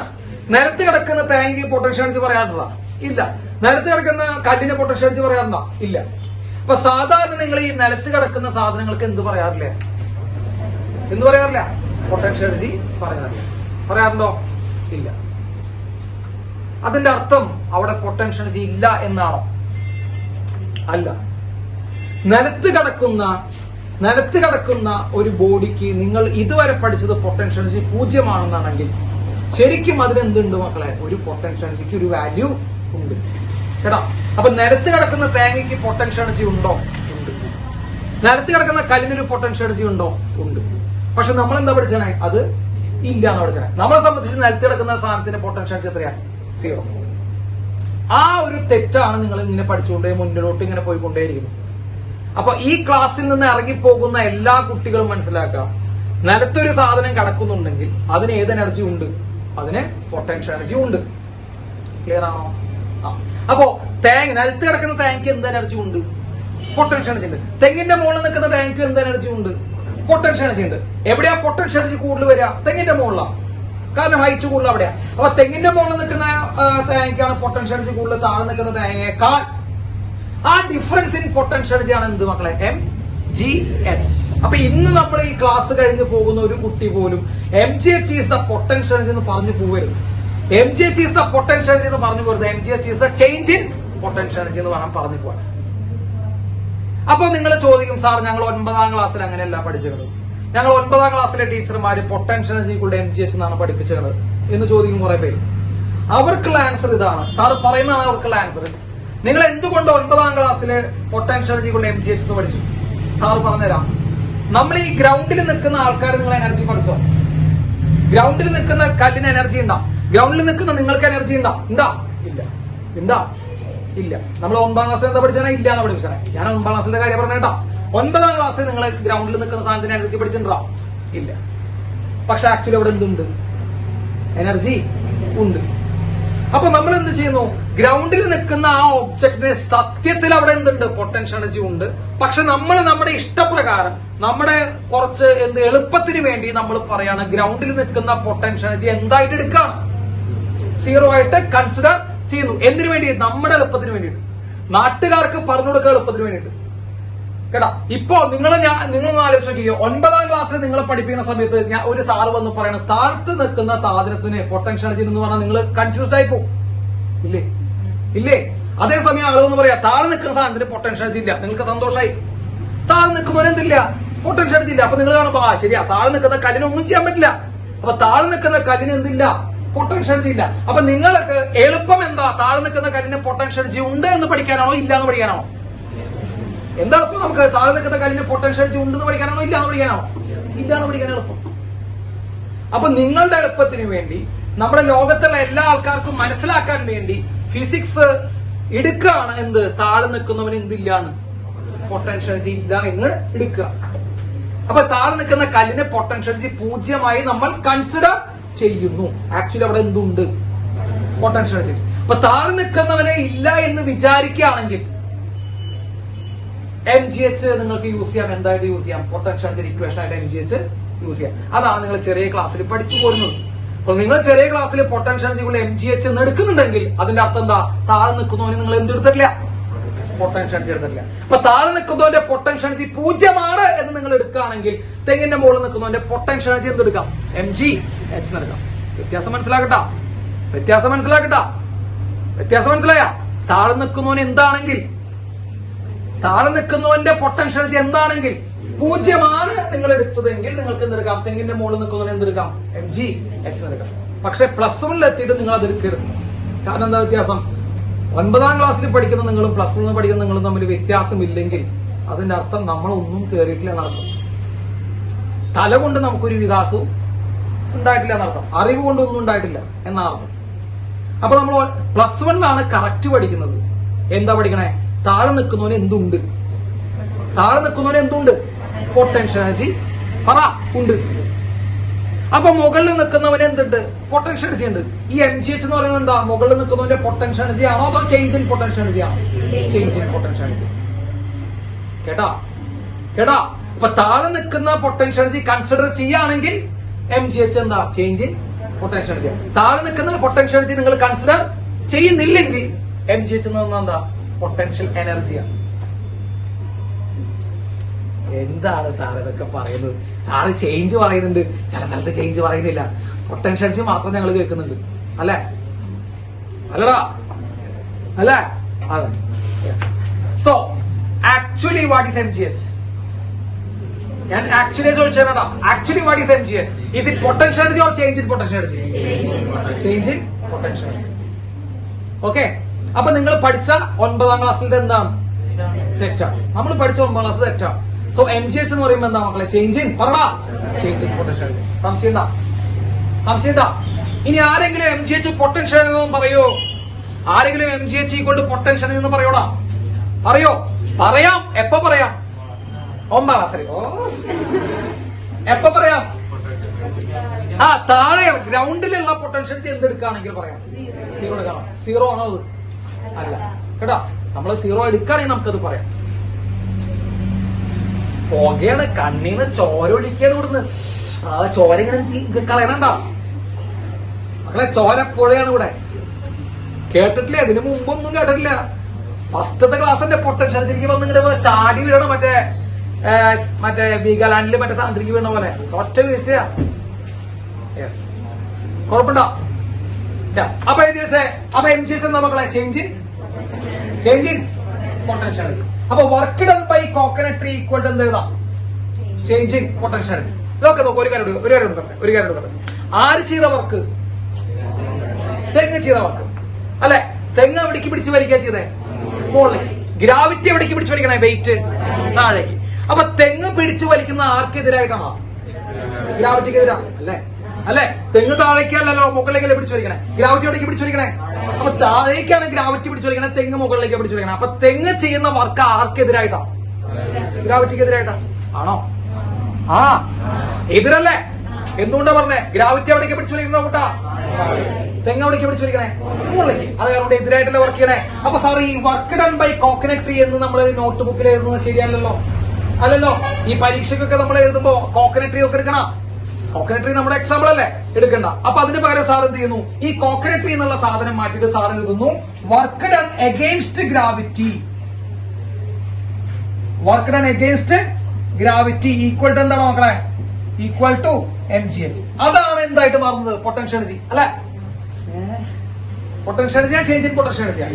നിലത്ത് കിടക്കുന്ന തേങ്ങയ്ക്ക് പൊട്ടൻഷ്യൽ എനർജി പറയാറുണ്ടോ? ഇല്ല. നിലത്ത് കിടക്കുന്ന കല്ലിന് പൊട്ടൻഷ്യൽ എനർജി പറയാറുണ്ടോ? ഇല്ല. അപ്പൊ സാധാരണ നിങ്ങൾ ഈ നിലത്ത് കിടക്കുന്ന സാധനങ്ങൾക്ക് എന്ത് പറയാറില്ല? പൊട്ടൻഷ്യൽ എനർജി പറയാറുണ്ടോ? ഇല്ല. അതിന്റെ അർത്ഥം അവിടെ പൊട്ടൻഷ്യൽ എനർജി ഇല്ല എന്നാണോ? അല്ല. നിലത്ത് കിടക്കുന്ന ഒരു ബോഡിക്ക് നിങ്ങൾ ഇതുവരെ പഠിച്ചത് പൊട്ടൻഷ്യൽ എനർജി 0 ആണെന്നാണെങ്കിൽ ശരിക്കും അതിനെന്തുണ്ട് മക്കളെ? ഒരു പൊട്ടൻഷ്യൽ എനർജിക്ക് ഒരു വാല്യൂ ഉണ്ട് കേട്ടോ. അപ്പൊ നിലത്ത് കിടക്കുന്ന തേങ്ങയ്ക്ക് പൊട്ടൻഷ്യൽ എനർജി ഉണ്ടോ? ഉണ്ട്. നിലത്ത് കിടക്കുന്ന കല്ലിനൊരു പൊട്ടൻഷ്യൽ എനർജി ഉണ്ടോ? ഉണ്ട്. പക്ഷെ നമ്മൾ എന്താ പഠിച്ചേ? അത് ഇല്ല എന്ന് പഠിച്ചേ. നമ്മളെ സംബന്ധിച്ച് നിലത്ത് കിടക്കുന്ന സാധനത്തിന്റെ പൊട്ടൻഷ്യൽ എനർജി എത്രയാണ്? 0. ആ ഒരു തെറ്റാണ് നിങ്ങൾ ഇങ്ങനെ പഠിച്ചുകൊണ്ടേ മുന്നോട്ട് ഇങ്ങനെ പോയിക്കൊണ്ടേയിരിക്കുന്നത്. അപ്പൊ ഈ ക്ലാസ്സിൽ നിന്ന് ഇറങ്ങിപ്പോകുന്ന എല്ലാ കുട്ടികളും മനസ്സിലാക്കുക, നിലത്തൊരു സാധനം കിടക്കുന്നുണ്ടെങ്കിൽ അതിന് ഏത് എനർജി ഉണ്ട്? അതിന് പൊട്ടൻഷ്യൽ എനർജി ഉണ്ട്. ക്ലിയർ ആണോ? അപ്പോ നിലത്ത് കിടക്കുന്ന തേങ്ങയ്ക്ക് എന്ത് എനർജി ഉണ്ട്? പൊട്ടൻഷ്യൽ എനർജി ഉണ്ട്. തെങ്ങിന്റെ മുകളിൽ നിൽക്കുന്ന തേങ്ങയ്ക്ക് എന്ത് എനർജി ഉണ്ട്? പൊട്ടൻഷ്യൽ എനർജി ഉണ്ട്. എവിടെയാ പൊട്ടൻഷ്യൽ എനർജി കൂടുതൽ വരിക? തെങ്ങിന്റെ മുകളിലാണ്, കാരണം ഹൈറ്റ് കൂടുതൽ അവിടെയാ. അപ്പൊ തെങ്ങിന്റെ മുകളിൽ നിൽക്കുന്ന തേങ്ങയ്ക്കാണ് പൊട്ടൻഷ്യൽ എനർജി കൂടുതൽ, താഴെ നിൽക്കുന്ന തേങ്ങയേക്കാൾ. ആ ഡിഫറൻസ് ഇൻ പൊട്ടൻഷ്യൽ എനർജി ആണ് എന്ത് മക്കളെ? M G H. അപ്പൊ ഇന്ന് നമ്മൾ ഈ ക്ലാസ് കഴിഞ്ഞ് പോകുന്ന ഒരു കുട്ടി പോലും M G H is the potential energy എന്ന് പറഞ്ഞു പോകരുത്. M G H is the potential energy എന്ന് പറഞ്ഞു പോകരുത്. M G H is the change in potential energy എന്ന് പറഞ്ഞു പോകാൻ. അപ്പൊ നിങ്ങൾ ചോദിക്കും, സാർ ഞങ്ങൾ 9ാം ക്ലാസ്സിൽ അങ്ങനെയല്ല പഠിച്ചത്, ഞങ്ങൾ 9ാം ക്ലാസ്സിലെ ടീച്ചർമാര് പൊട്ടൻഷ്യൽ എനർജിക്കുള്ള എം ജി എച്ച് എന്നാണ് പഠിപ്പിച്ചത് എന്ന് ചോദിക്കും കുറെ പേര്. അവർക്കുള്ള ആൻസർ ഇതാണ്, സാർ പറയുന്നതാണ് അവർക്കുള്ള ആൻസർ. നിങ്ങൾ എന്തുകൊണ്ട് 9ാം ക്ലാസ്സില് പൊട്ടൻഷ്യൽ എനർജിക്കുള്ള എം ജി എച്ച് എന്ന് പഠിച്ചു? സാറ് പറഞ്ഞുതരാം. നമ്മൾ ഈ ഗ്രൗണ്ടിൽ നിൽക്കുന്ന ആൾക്കാർ നിങ്ങൾ എനർജി പഠിച്ചോ? ഗ്രൗണ്ടിൽ നിൽക്കുന്ന കല്ലിന് എനർജി ഉണ്ടാ? ഗ്രൗണ്ടിൽ നിൽക്കുന്ന നിങ്ങൾക്ക് എനർജി ഉണ്ടാ? ഇല്ല. നമ്മൾ 9ാം ക്ലാസ്സിൽ എന്താ പഠിച്ചാൽ? ഇല്ല എന്ന് പഠിപ്പിച്ചാൽ. ഞാൻ 9ാം ക്ലാസ്സിന്റെ കാര്യം പറഞ്ഞേട്ടാ. 9ാം ക്ലാസ്സിൽ നിങ്ങൾ ഗ്രൗണ്ടിൽ നിൽക്കുന്ന സാധനത്തിന് എനർജി പഠിച്ചിട്ടുണ്ടോ? ഇല്ല. പക്ഷെ ആക്ച്വലി അവിടെ എന്തുണ്ട്? എനർജി ഉണ്ട്. അപ്പൊ നമ്മൾ എന്ത് ചെയ്യുന്നു? ഗ്രൗണ്ടിൽ നിൽക്കുന്ന ആ ഒബ്ജക്റ്റിന് സത്യത്തിൽ അവിടെ എന്തുണ്ട്? പൊട്ടൻഷ്യൽ എനർജി ഉണ്ട്. പക്ഷെ നമ്മൾ നമ്മുടെ ഇഷ്ടപ്രകാരം നമ്മുടെ കുറച്ച് എളുപ്പത്തിന് വേണ്ടി നമ്മൾ പറയാണ് ഗ്രൗണ്ടിൽ നിൽക്കുന്ന പൊട്ടൻഷ്യൽ എനർജി എന്തായിട്ട് എടുക്കാണ്? 0 ആയിട്ട് കൺസിഡർ ചെയ്യുന്നു. എന്തിനു വേണ്ടി? നമ്മുടെ എളുപ്പത്തിന് വേണ്ടിയിട്ട്, നാട്ടുകാർക്ക് പറഞ്ഞു കൊടുക്കുക എളുപ്പത്തിന് വേണ്ടിയിട്ട്. കേട്ടാ. ഇപ്പൊ നിങ്ങളൊന്ന് ആലോചിച്ച് നോക്കിയോ, 9ാം ക്ലാസ്സിൽ നിങ്ങളെ പഠിപ്പിക്കുന്ന സമയത്ത് ഞാൻ ഒരു സാറ് വന്ന് പറയണ താഴ്ത്ത് നിൽക്കുന്ന സാധനത്തിന് പൊട്ടൻഷ്യൽ എനർജി എന്ന് പറഞ്ഞാൽ നിങ്ങൾ കൺഫ്യൂസ്ഡ് ആയി പോകും, ഇല്ലേ? അതേസമയം ആളുകൾ പറയാ താഴെ നിൽക്കുന്ന സാധനത്തിന് പൊട്ടൻഷ്യൽ എനർജി ഇല്ല, നിങ്ങൾക്ക് സന്തോഷമായി. താഴെ നിൽക്കുന്നവരെന്തില്ല, പൊട്ടൻഷ്യൽ എനർജി ഇല്ല. അപ്പൊ നിങ്ങൾ കാണുമ്പോ ശരിയാ, താഴെ നിൽക്കുന്ന കല്ലിന് ഒന്നും ചെയ്യാൻ പറ്റില്ല. അപ്പൊ താഴെ നിൽക്കുന്ന കല്ലിന് എന്തില്ല, പൊട്ടൻഷ്യൽ എനർജി ഇല്ല. അപ്പൊ നിങ്ങൾക്ക് എളുപ്പം എന്താ, താഴെ നിൽക്കുന്ന കല്ലിന് പൊട്ടൻഷ്യൽ എനർജി ഉണ്ട് എന്ന് പഠിക്കാനാണോ ഇല്ല എന്ന് പഠിക്കാനാണോ? എന്താ എളുപ്പം നമുക്ക്? താഴെ നിൽക്കുന്ന കല്ലിന് പൊട്ടൻഷ്യൽ എനർജി ഉണ്ടെന്ന് പഠിക്കാനാണോ ഇല്ല എന്ന് പഠിക്കാനാണോ? ഇല്ല എന്ന് പഠിക്കാൻ എളുപ്പം. അപ്പൊ നിങ്ങളുടെ എളുപ്പത്തിന് വേണ്ടി, നമ്മുടെ ലോകത്തുള്ള എല്ലാ ആൾക്കാർക്കും മനസ്സിലാക്കാൻ വേണ്ടി ഫിസിക്സ് എടുക്കുകയാണ്. എന്ത്, താഴെ നിൽക്കുന്നവന് എന്തില്ലാന്ന്, പൊട്ടൻഷ്യൽ എനർജി ഇല്ല എന്ന് എടുക്കുക. അപ്പൊ താഴെ നിൽക്കുന്ന കല്ലിന് പൊട്ടൻഷ്യൽ എനർജി 0 നമ്മൾ കൺസിഡർ ചെയ്യുന്നു. ആക്ച്വലി അവിടെ എന്തുണ്ട്, പൊട്ടൻഷ്യൽ എനർജി. അപ്പൊ താഴെ നിൽക്കുന്നവനെ ഇല്ല എന്ന് വിചാരിക്കുകയാണെങ്കിൽ MgH നിങ്ങൾക്ക് യൂസ് ചെയ്യാം. എന്തായിട്ട് യൂസ് ചെയ്യാം? പൊട്ടൻഷ്യൽ എനർജി ഇക്വേഷൻ ആയിട്ട് MgH യൂസ് ചെയ്യാം. അതാണ് നിങ്ങൾ ചെറിയ ക്ലാസ്സിൽ പഠിച്ചു പോരുന്നത്. അപ്പൊ നിങ്ങൾ ചെറിയ ക്ലാസ്സിൽ പൊട്ടൻഷ്യൽ എനർജികൾ MgH എന്ന് എടുക്കുന്നുണ്ടെങ്കിൽ അതിന്റെ അർത്ഥം എന്താ, താഴെ നിൽക്കുന്നവന് നിങ്ങൾ എന്തെടുത്തിട്ടില്ല, പൊട്ടൻഷ്യൽ എനർജി എടുത്തിട്ടില്ല. അപ്പൊ താഴെ നിൽക്കുന്നവന്റെ പൊട്ടൻഷ്യൽ എനർജി 0 എന്ന് നിങ്ങൾ എടുക്കുകയാണെങ്കിൽ തെങ്ങിന്റെ മുകളിൽ നിൽക്കുന്നവന്റെ പൊട്ടൻഷ്യൽ എനർജി എന്തെടുക്കാം, MgH എടുക്കാം. വ്യത്യാസം മനസ്സിലാക്കട്ടാ, വ്യത്യാസം മനസ്സിലായ? താഴെ നിൽക്കുന്നവൻ എന്താണെങ്കിൽ, താഴെ നിൽക്കുന്നവന്റെ പൊട്ടൻഷ്യൽ എനർജി എന്താണെങ്കിൽ 0 നിങ്ങൾ എടുത്തതെങ്കിൽ നിങ്ങൾക്ക് എന്തെടുക്കാം, തെങ്ങിന്റെ മുകളിൽ നിൽക്കുന്നവൻ എന്തെടുക്കാം, MgH എടുക്കാം. പക്ഷെ +1 എത്തിയിട്ട് നിങ്ങൾ അത് എടുക്കരുത്. കാരണം എന്താ വ്യത്യാസം? 9ാം ക്ലാസ്സിൽ പഠിക്കുന്ന നിങ്ങളും +1 പഠിക്കുന്ന നിങ്ങളും തമ്മിൽ വ്യത്യാസമില്ലെങ്കിൽ അതിന്റെ അർത്ഥം നമ്മളൊന്നും കയറിയിട്ടില്ല എന്നർത്ഥം. തല കൊണ്ട് നമുക്കൊരു വികാസവും ഉണ്ടായിട്ടില്ല എന്നർത്ഥം, അറിവ് കൊണ്ടൊന്നും ഉണ്ടായിട്ടില്ല എന്നർത്ഥം. അപ്പൊ നമ്മൾ +1 കറക്റ്റ് പഠിക്കുന്നത്. എന്താ പഠിക്കണേ? താഴെ നിൽക്കുന്നവന് എന്തുണ്ട്, താഴെ നിൽക്കുന്നവന് എന്തുണ്ട്, പൊട്ടൻഷ്യൽ എനർജി പറ ഉണ്ട്. അപ്പൊ മുകളിൽ നിൽക്കുന്നവന് എന്തുണ്ട്, പൊട്ടൻഷ്യൽ എനർജി ഉണ്ട്. ഈ MgH എന്ന് പറയുന്നത് എന്താ, മുകളിൽ നിൽക്കുന്നവന്റെ പൊട്ടൻഷ്യൽ എനർജി ആണോ അതോ ചേഞ്ച് ഇൻ പൊട്ടൻഷ്യൽ എനർജി ആണോ? Change in potential energy. കേട്ടാ. അപ്പൊ താഴെ നിൽക്കുന്ന പൊട്ടൻഷ്യൽ എനർജി കൺസിഡർ ചെയ്യുകയാണെങ്കിൽ MgH എന്താ, ചേഞ്ച് ഇൻ പൊട്ടൻഷ്യൽ എനർജി. താഴെ നിൽക്കുന്ന പൊട്ടൻഷ്യൽ എനർജി നിങ്ങൾ കൺസിഡർ ചെയ്യുന്നില്ലെങ്കിൽ MgH എന്ന് പറഞ്ഞാൽ എന്താ, പൊട്ടൻഷ്യൽ എനർജിയാണ്. എന്താണ് സാർ ഇതൊക്കെ പറയുന്നത്? സാറ് ചേഞ്ച് പറയുന്നുണ്ട്, ചില സ്ഥലത്ത് ചേഞ്ച് പറയുന്നില്ല, പൊട്ടൻഷ്യൽ എനർജി മാത്രം ഞങ്ങൾ കേൾക്കുന്നുണ്ട്, അല്ലേ? അല്ലടാ, അല്ലേ? അതെ. So actually what is MgH? ഞാൻ ആക്ച്വലി ചോദിച്ചാ, actually what is MgH? Is it potential energy or change in potential energy? Change in potential energy. Okay. അപ്പൊ നിങ്ങൾ പഠിച്ച 9ാം ക്ലാസ്സിൽ എന്താണ്, തെറ്റാണ്. നമ്മൾ പഠിച്ച 9ാം ക്ലാസ് തെറ്റാണ്. സോ MgH എന്ന് പറയുമ്പോൾ എന്താ മക്കളെ, ചേഞ്ച് ഇൻ പറടാ, ചേഞ്ച് ഇൻ പൊട്ടൻഷ്യൽ. സംശയം. ഇനി ആരെങ്കിലും MgH പൊട്ടൻഷ്യൽ എന്ന് പറയോ? ആരെങ്കിലും MgH ഈക്വൽ ടു പൊട്ടൻഷ്യൽ എന്ന് പറയോടാ? പറയോ? പറയാം. എപ്പോ പറയാം? 9ാം ക്ലാസ്സിൽ. എപ്പോ പറയാം? താഴെ ഗ്രൗണ്ടിലുള്ള പൊട്ടൻഷ്യൽ എന്തെടുക്കുകയാണെങ്കിൽ പറയാം. 0 എടുക്കണം. 0 ആണോ അത്? അല്ല കേട്ടോ. നമ്മൾ 0 എടുക്കുകയാണെങ്കിൽ നമുക്കത് പറയാം. പുകയാണ്, കണ്ണീന്ന് ചോര ഒഴിക്കാണ് ഇവിടുന്ന്. ചോര ഇങ്ങനെ കളയണണ്ട മക്കളെ, ചോരപ്പുഴയാണ് ഇവിടെ. കേട്ടിട്ടില്ലേ? ഇതിനു മുമ്പൊന്നും കേട്ടിട്ടില്ല. ഫസ്റ്റത്തെ ക്ലാസ്സിന്റെ പൊട്ടൻഷ്യൽ എനർജിക്ക് വന്ന് ഇങ്ങോട്ട് ചാടി വീഴണം. മറ്റേ വീഗാലാൻഡില് മറ്റേ സാന്ദ്രിക്ക് വീണ പോലെ ഒറ്റ വീഴ്ചയാ. യെസ്, കുഴപ്പമുണ്ടോ? യെസ്. അപ്പൊ MgH എന്താ മക്കളെ, ചേഞ്ച് ഇൻ പൊട്ടൻഷ്യൽ എനർജി. അപ്പൊ work done by coconut tree equal to എന്ത് എഴുതാം, ചേഞ്ച് ഇൻ പൊട്ടൻഷ്യൽ എനർജി. നോക്ക് ഒരു കാര്യം. ആര് ചെയ്ത വർക്ക്? തെങ്ങ് ചെയ്ത വർക്ക്, അല്ലെ? തെങ്ങ് എവിടേക്ക് പിടിച്ച് വലിക്കുക ചെയ്തേ? മുകളിലേക്ക്. ഗ്രാവിറ്റി എവിടേക്ക് പിടിച്ച് വലിക്കണേ? വെയിറ്റ് താഴേക്ക്. അപ്പൊ തെങ്ങ് പിടിച്ചു വലിക്കുന്ന ആർക്കെതിരായിട്ടാണോ? ഗ്രാവിറ്റിക്ക് എതിരാണ്, അല്ലെ? തെങ്ങ് താഴേക്കല്ലല്ലോ, മുകളിലേക്കല്ലേ പിടിച്ചു വലിക്കണേ. ഗ്രാവിറ്റി എവിടേക്ക് പിടിച്ചു വലിക്കണേ? അപ്പൊ താഴേക്കാണ് ഗ്രാവിറ്റി പിടിച്ചു വലിക്കണേ, തെങ്ങ് മുകളിലേക്ക് പിടിച്ചു വലിക്കണേ. അപ്പൊ തെങ്ങ് ചെയ്യുന്ന വർക്ക് ആർക്കെതിരായിട്ടാ? ഗ്രാവിറ്റിക്ക് എതിരായിട്ടാ ആണോ? എതിരല്ലേ? എന്തുകൊണ്ടാ പറഞ്ഞേ? ഗ്രാവിറ്റി എവിടേക്ക് പിടിച്ചു വലിക്കണോ കൂട്ടാ? തെങ്ങ് എവിടേക്ക് പിടിച്ചു വലിക്കണേ? മുകളിലേക്ക്. അത് കാരണം എതിരായിട്ടല്ലേ വർക്ക് ചെയ്യണേ. അപ്പൊ സാർ ഈ work done by coconut tree എന്ന് നമ്മൾ നോട്ട് ബുക്കിൽ എഴുതുന്നത് ശരിയല്ലല്ലോ, അല്ലല്ലോ? ഈ പരീക്ഷയ്ക്കൊക്കെ നമ്മൾ എഴുതുമ്പോ കോക്കനട്ട് ട്രീ ഒക്കെ എടുക്കണം. കോക്കനട്ട് ട്രീ നമ്മുടെ എക്സാമ്പിൾ അല്ലേ, എടുക്കണ്ട. അപ്പൊ അതിന് പകരം സാർ എന്ത് ചെയ്യുന്നു, ഈ കോക്കനട്ട് ട്രീ എന്നുള്ള സാധനം മാറ്റിയിട്ട് സാർ എഴുതുന്നു work done against gravity. Work done against gravity equal to എന്താണ് മക്കളെ? Equal to mgh. അതാണ് എന്തായിട്ട് മാറുന്നത്? പൊട്ടൻഷ്യൽ എനർജി അല്ലെ? പൊട്ടൻഷ്യൽ എനർജിയാ ചേഞ്ച് ഇൻ പൊട്ടൻഷ്യൽ എനർജിയാ?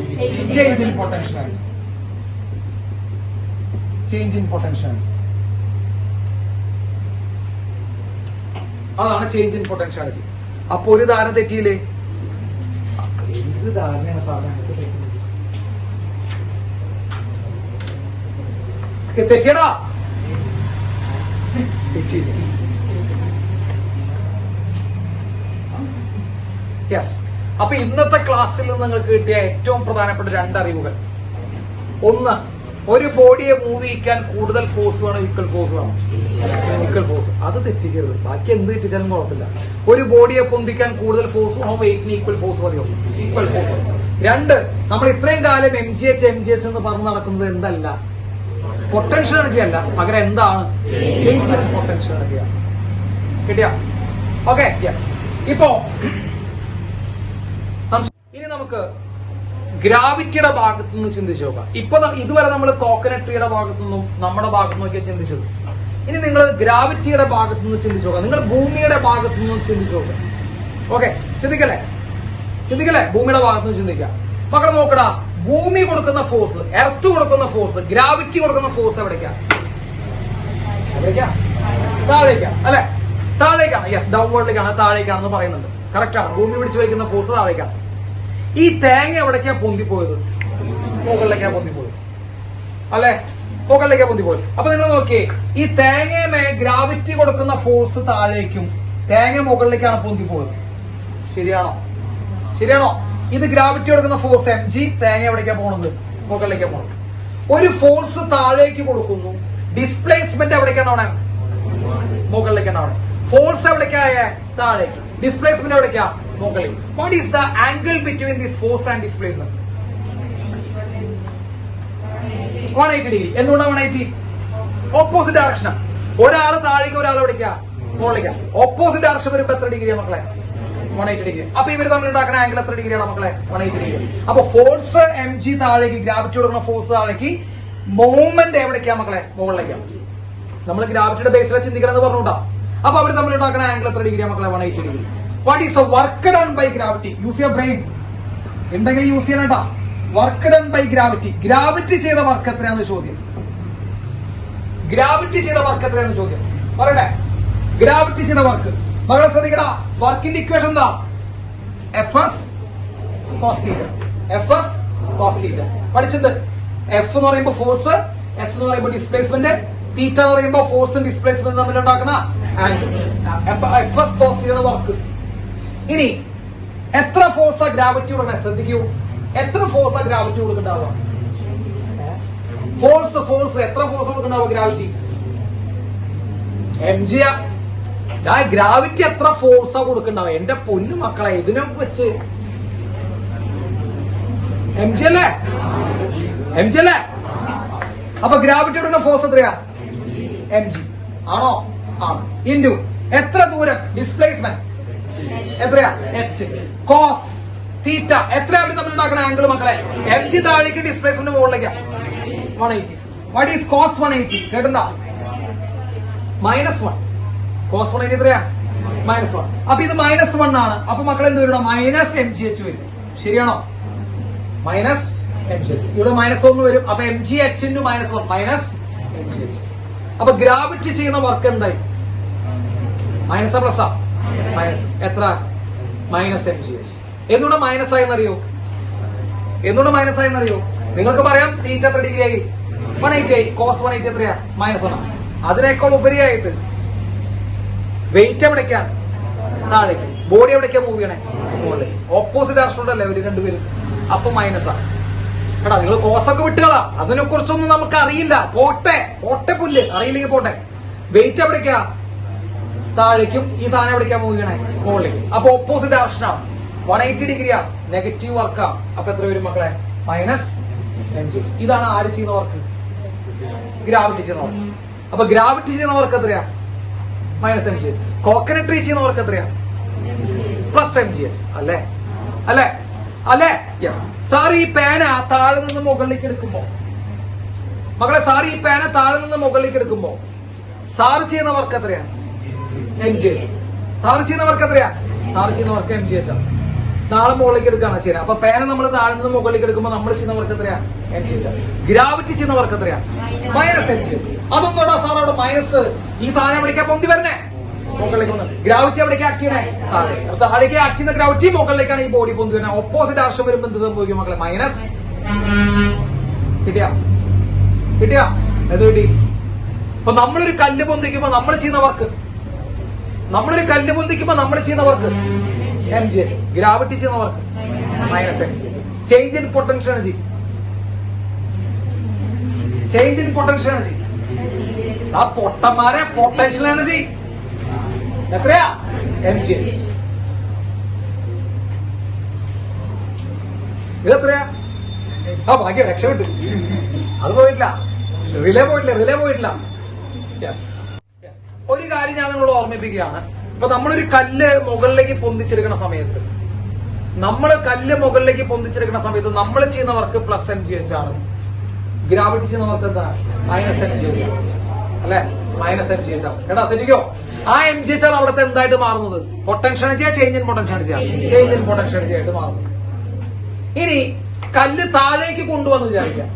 Change in potential energy. Change in potential energy, അതാണ് ചേഞ്ച് ഇൻ പൊട്ടൻഷ്യൽ എനർജി. അപ്പൊ ഒരു ധാരണ തെറ്റിയില്ലേ? എന്ത് ധാരണയാണ് സാധാരണ തെറ്റിയടാ? തെറ്റിയില്ല. യെസ്. അപ്പൊ ഇന്നത്തെ ക്ലാസ്സിൽ നിന്ന് നിങ്ങൾക്ക് കിട്ടിയ ഏറ്റവും പ്രധാനപ്പെട്ട 2 അറിവുകൾ. ഒന്ന്, ഒരു ബോഡിയെ മൂവ് ചെയ്യിക്കാൻ കൂടുതൽ ഫോഴ്സ് വേണം, ഈക്വൽ ഫോഴ്സ് വേണം. ഈക്വൽ ഫോഴ്സ് അത് തെറ്റിക്കരുത്, ബാക്കി എന്ത് തെറ്റിച്ചാലും കുഴപ്പമില്ല. ഒരു ബോഡിയെ പൊന്തിക്കാൻ കൂടുതൽ ഫോഴ്സ് വേണോ, വെയിറ്റിന് ഈക്വൽ ഫോഴ്സ് മതിയോ? Equal force. 2, നമ്മൾ ഇത്രയും കാലം mgh എന്ന് പറഞ്ഞു നടക്കുന്നത് എന്തല്ല? പൊട്ടൻഷ്യൽ എനർജി അല്ല, പകരം എന്താണ്? ചേഞ്ച് ഇൻ പൊട്ടൻഷ്യൽ എനർജിയാണ്. കിട്ടിയ? ഓക്കെ. യെസ്. ഇപ്പോ ഇനി നമുക്ക് ഗ്രാവിറ്റിയുടെ ഭാഗത്തു നിന്ന് ചിന്തിച്ചു നോക്കാം. ഇപ്പൊ ഇതുവരെ നമ്മൾ കോക്കനട്ട് ട്രീയുടെ ഭാഗത്തു നിന്നും നമ്മുടെ ഭാഗത്തു നിന്നൊക്കെ ചിന്തിച്ചത്. ഇനി നിങ്ങൾ ഗ്രാവിറ്റിയുടെ ഭാഗത്തു നിന്ന് ചിന്തിച്ചു നോക്കാം. നിങ്ങൾ ഭൂമിയുടെ ഭാഗത്തു നിന്നും ചിന്തിച്ചു നോക്കാം. ഓക്കെ, ചിന്തിക്കല്ലേ? ഭൂമിയുടെ ഭാഗത്തു നിന്ന് ചിന്തിക്കാം. മക്കളെ നോക്കടാ, ഭൂമി കൊടുക്കുന്ന ഫോഴ്സ്, എർത്ത് കൊടുക്കുന്ന ഫോഴ്സ്, ഗ്രാവിറ്റി കൊടുക്കുന്ന ഫോഴ്സ് എവിടേക്കാ? താഴേക്കാ അല്ലെ? താഴേക്കാണ്. യെസ്, ഡൗൺവേർഡിലേക്കാണ്, താഴേക്കാണെന്ന് പറയുന്നുണ്ട്. കറക്റ്റ് ആണ്. ഭൂമി പിടിച്ചു വയ്ക്കുന്ന ഫോഴ്സ് താഴേക്കാണ്. ഈ തേങ്ങ എവിടേക്കാ പൊന്തിപ്പോയത്? മുകളിലേക്കാ പൊന്തിപ്പോയത് അല്ലെ? മുകളിലേക്കാ പൊന്തിപ്പോയത്. അപ്പൊ നിങ്ങൾ നോക്കിയേ, ഈ തേങ്ങയെ ഗ്രാവിറ്റി കൊടുക്കുന്ന ഫോഴ്സ് താഴേക്കും തേങ്ങ മുകളിലേക്കാണ് പൊന്തിപ്പോയത്. ശരിയാണോ? ഇത് ഗ്രാവിറ്റി കൊടുക്കുന്ന ഫോഴ്സ് mg, തേങ്ങ എവിടേക്കാ പോകുന്നത്? മുകളിലേക്കാ പോകുന്നത്. ഒരു ഫോഴ്സ് താഴേക്ക് കൊടുക്കുന്നു, ഡിസ്പ്ലേസ്മെന്റ് എവിടേക്കാണ് അവിടെ? മുകളിലേക്കാണ് അവിടെ. ഫോഴ്സ് എവിടേക്കായ? താഴേക്ക്. ഡിസ്പ്ലേസ്മെന്റ് എവിടേക്കാ? മുകളിൽ. What is the angle between this force and displacement? 180 degree. എന്തുകൊണ്ടാണ് 180? ഓപ്പോസിറ്റ് ഡയറക്ഷനാണ്. ഒരാള് താഴേക്ക്, ഒരാൾ എവിടേക്കാ? മുകളിലേക്കാ. ഓപ്പോസിറ്റ് ഡയറക്ഷൻ വരുമ്പോ എത്ര ഡിഗ്രിയാ മക്കളെ? 180 ഡിഗ്രി. അപ്പൊ ഇവര് തമ്മിൽ ഉണ്ടാക്കുന്ന ആംഗിൾ എത്ര ഡിഗ്രിയാണ് മക്കളെ? 180 ഡിഗ്രി. അപ്പൊ ഫോഴ്സ് mg താഴേക്ക്, ഗ്രാവിറ്റി കൊടുക്കുന്ന ഫോഴ്സ് താഴേക്ക്, മൂവ്മെന്റ് എവിടേക്കാ മക്കളെ? മുകളിലേക്കാണ്. നമ്മൾ ഗ്രാവിറ്റിയുടെ ബേസിലാണ് ചിന്തിക്കണം എന്ന് പറഞ്ഞുകൊണ്ടാ. അപ്പൊ അവർ തമ്മിൽ ഉണ്ടാക്കുന്ന ആംഗിൾ എത്ര ഡിഗ്രിയാ മക്കളെ? 180 degree. What is the work done by gravity? Use your brain. ഉണ്ടെങ്കിൽ യൂസ് ചെയ്യണട്ടാ. Work done by gravity. Gravity ചെയ്ത വർക്ക് എത്രയാന്ന് ചോദ്യം. പറയട്ടെ. ഗ്രാവിറ്റി ചെയ്ത വർക്ക് മകളെ ശ്രദ്ധിക്കടാ. വർക്കിന്റെ ഇക്വേഷൻ എന്താ? Fs cos θ. പഠിച്ചിട്ടുണ്ട്. F എന്ന് പറയുമ്പോ ഫോഴ്സ്, S എന്ന് പറയുമ്പോ ഡിസ്പ്ലേസ്മെന്റ്, θ എന്ന് പറയുമ്പോ ഫോഴ്സും ഡിസ്പ്ലേസ്മെന്റ് തമ്മിൽ ഉണ്ടാക്കുന്ന ആംഗിൾ. Fs cos θ work. ഇനി എത്ര ഫോഴ്സാ ഗ്രാവിറ്റി കൊടുക്കണേ? ശ്രദ്ധിക്കൂ, എത്ര ഫോഴ്സാ ഗ്രാവിറ്റി കൊടുക്കണ്ടാവുക? ഫോഴ്സ് എത്ര ഫോഴ്സ് കൊടുക്കണ്ടാവുക ഗ്രാവിറ്റി? mg. ഗ്രാവിറ്റി എത്ര ഫോഴ്സാ കൊടുക്കണ്ടാവുക? എന്റെ പൊന്നു മക്കളെ, ഇതിനെ വെച്ച് mg അല്ലേ? അപ്പൊ ഗ്രാവിറ്റി കൊടുക്കുന്ന ഫോഴ്സ് എത്രയാ? mg ആണോ? ആണ്. ഇൻറ്റു എത്ര ദൂരം? ഡിസ്പ്ലേസ്മെന്റ് എത്രയാ? h. കോസ് θ എത്ര? അവർ തമ്മിൽ ഉണ്ടാക്കുന്ന ആംഗിൾ മക്കളെ? mg താഴേക്ക്, ഡിസ്പ്ലേസ്മെന്റ് മുകളിലേക്കാ. 180. What is cos 180? കേട്ടണ്ട? -1. കോസ് 180 എത്രയാ? -1. അപ്പൊ ഇത് -1 ആണ്. അപ്പൊ മക്കൾ എന്ത് വരും? -mgh വരും. ശരിയാണോ? -mgh. ഇവിടെ -1 വരും. അപ്പൊ mgh × -1 -mgh. അപ്പൊ ഗ്രാവിറ്റി ചെയ്യുന്ന വർക്ക് എന്തായി? മൈനസ് പ്ലസ് എത്ര? -mgh. എന്തുകൊണ്ട് മൈനസ് ആയെന്നറിയോ? നിങ്ങൾക്ക് പറയാം θ എത്ര ഡിഗ്രി ആയി? 180 ആയി. കോസ് 180 എത്രയാ? -1. അതിനേക്കാൾ ഉപരിയായിട്ട് വെയിറ്റ് എവിടേക്കാണ്? താഴേക്ക്. ബോഡി എവിടേക്കാ മൂവ് ചെയ്യണേ? മുകളിലേക്ക്. ഓപ്പോസിറ്റ് ഡയറക്ഷനിലല്ലേ അവര് രണ്ടുപേരും. അപ്പൊ മൈനസാണ്. എടാ, നിങ്ങൾ കോസൊക്കെ വിട്ടുകളാ, അതിനെ കുറിച്ചൊന്നും നമുക്ക് അറിയില്ല. പോട്ടെ പുല്ല്, അറിയില്ലെങ്കിൽ പോട്ടെ. വെയിറ്റ് എവിടേക്കാ? താഴേക്കും. ഈ സാധനം എവിടേക്കാ മൂവ് ചെയ്യണേ? മുകളിലേക്ക്. അപ്പൊ ഓപ്പോസിറ്റ് ഡയറക്ഷനാണ്. 180 ഡിഗ്രിയാണ്. നെഗറ്റീവ് വർക്കാണ്. അപ്പൊ എത്ര വരും മക്കളെ? -mg. ഇതാണ് ആര് ചെയ്യുന്ന വർക്ക്? ഗ്രാവിറ്റി ചെയ്യുന്ന വർക്ക്. അപ്പൊ ഗ്രാവിറ്റി ചെയ്യുന്ന വർക്ക് എത്രയാ? -mg. കോക്കനട്ട് ട്രീ ചെയ്യുന്ന വർക്ക് എത്രയാ? +mgh. അല്ലേ? Yes sir. ഈ പേന താഴെ നിന്ന് മുകളിലേക്ക് എടുക്കുമ്പോ മക്കളെ സാർ ഈ പേന താഴെ നിന്ന് മുകളിലേക്ക് എടുക്കുമ്പോ സാറ് ചെയ്യുന്ന വർക്ക് എത്രയാ? MGH. സാറ് ചെയ്യുന്ന വർക്ക് എത്രയാ? സാറ് ചെയ്യുന്ന വർക്ക് MGH ആണ്. നാളെ മുകളിലേക്ക് എടുക്കാണ് ശരി. അപ്പൊ പേന നമ്മൾ താഴെ നിന്ന് മുകളിലേക്ക് എടുക്കുമ്പോൾ നമ്മൾ ചെയ്യുന്ന വർക്ക് എത്രയാ? MGH. ഗ്രാവിറ്റി ചെയ്യുന്ന വർക്ക് എത്രയാ? -MGH. അതൊന്നോടാ സാർ അവിടെ മൈനസ് ഈ സാധനം എവിടേക്കാ പൊന്തി വരണേ? മുകളിലേക്ക് വന്നു. ഗ്രാവിറ്റി എവിടേക്ക് ആക്ട് ചെയ്യണേ? താഴേക്ക് ആക്ട് ചെയ്യുന്ന ഗ്രാവിറ്റി മുകളിലേക്കാണ് ഈ ബോഡി പൊന്തി വരുന്നത്. ഓപ്പോസിറ്റ് ആർഷം വരുമ്പോൾ എന്ത് സംഭവിക്കും മക്കളെ? മൈനസ്. കിട്ടിയാ എന്ത് കിട്ടി? അപ്പൊ നമ്മളൊരു കല്ല് പൊന്തിക്കുമ്പോ നമ്മൾ ചെയ്യുന്ന വർക്ക് MGH. ഗ്രാവിറ്റി ചെയ്യുന്ന work -MGH. Change in potential energy ആ പൊട്ടന്മാരെ പൊട്ടൻഷ്യൽ എനർജി എത്രയാ? MGH. ഇതെത്രയാ? ഭാഗ്യം രക്ഷപ്പെട്ടു. അത് പോയിട്ടില്ല. റിലേ പോയിട്ടില്ല. ഒരു കാര്യം ഞാൻ നിങ്ങളോട് ഓർമ്മിപ്പിക്കുകയാണ്. ഇപ്പൊ നമ്മളൊരു കല്ല് മുകളിലേക്ക് പൊന്തിച്ചെടുക്കുന്ന സമയത്ത് നമ്മൾ ചെയ്യുന്ന വർക്ക് +MGH ആണ്. ഗ്രാവിറ്റി ചെയ്യുന്ന വർക്ക് എന്താ? -MGH ആണ്. അല്ലെ? -MGH ആണ്. കേട്ടോ തെറ്റിക്കോ? ആ MGH ആണ് അവിടുത്തെ എന്തായിട്ട് മാറുന്നത്? പൊട്ടൻഷ്യൽ എനർജിയാ ചേഞ്ച് ഇൻ പൊട്ടൻഷ്യൽ എനർജി ആയിട്ട് മാറുന്നത്. ഇനി കല്ല് താഴേക്ക് കൊണ്ടുവന്ന് വിചാരിക്കാം.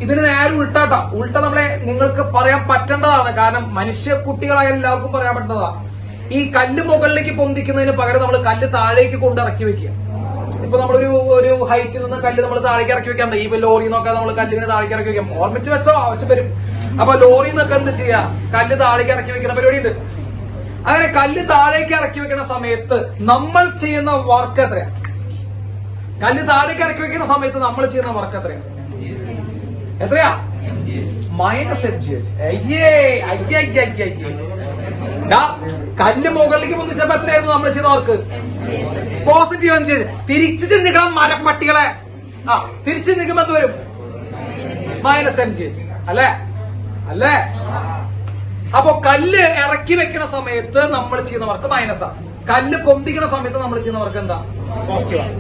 ഇതിന് നേരെ ഉൾട്ട നിങ്ങൾക്ക് പറയാൻ പറ്റേണ്ടതാണ്. കാരണം മനുഷ്യ കുട്ടികളായ എല്ലാവർക്കും പറയാൻ പറ്റുന്നതാണ്. ഈ കല്ല് മുകളിലേക്ക് പൊന്തിക്കുന്നതിന് പകരം നമ്മൾ കല്ല് താഴേക്ക് കൊണ്ട് ഇറക്കി വെക്കുക. ഇപ്പൊ നമ്മളൊരു ഹൈറ്റിൽ നിന്ന് കല്ല് നമ്മൾ താഴേക്ക് ഇറക്കി വെക്കാണ്ട് ഈ ലോറി നോക്കാൻ നമ്മൾ കല്ലിന് താഴേക്ക് ഇറക്കി വെക്കാം. ഓർമ്മിച്ച് വെച്ചോ, ആവശ്യം വരും. അപ്പൊ ലോറി നിന്നൊക്കെ എന്ത് ചെയ്യാ? കല്ല് താഴേക്ക് ഇറക്കി വെക്കുന്ന പരിപാടി ഉണ്ട്. അങ്ങനെ കല്ല് താഴേക്ക് ഇറക്കി വെക്കുന്ന സമയത്ത് നമ്മൾ ചെയ്യുന്ന വർക്ക് എത്രയാ? കല്ല് താഴേക്ക് ഇറക്കി വെക്കുന്ന സമയത്ത് നമ്മൾ ചെയ്യുന്ന വർക്ക് എത്രയാ? -MGH. കല്ല് മുകളിലേക്ക് പൊന്തിച്ചപ്പോ എത്രയായിരുന്നു നമ്മൾ ചെയ്ത വർക്ക്? Positive MGH. തിരിച്ചു ചിന്തിക്കണം മരപ്പട്ടികളെ. തിരിച്ചു ചിന്തിക്കുമ്പോ എന്ത് വരും? -MGH. അല്ലേ? അപ്പൊ കല്ല് ഇറക്കി വെക്കുന്ന സമയത്ത് നമ്മൾ ചെയ്യുന്ന വർക്ക് മൈനസാ. കല്ല് പൊന്തിക്കുന്ന സമയത്ത് നമ്മൾ ചെയ്യുന്ന വർക്ക് എന്താ? പോസിറ്റീവാണ്.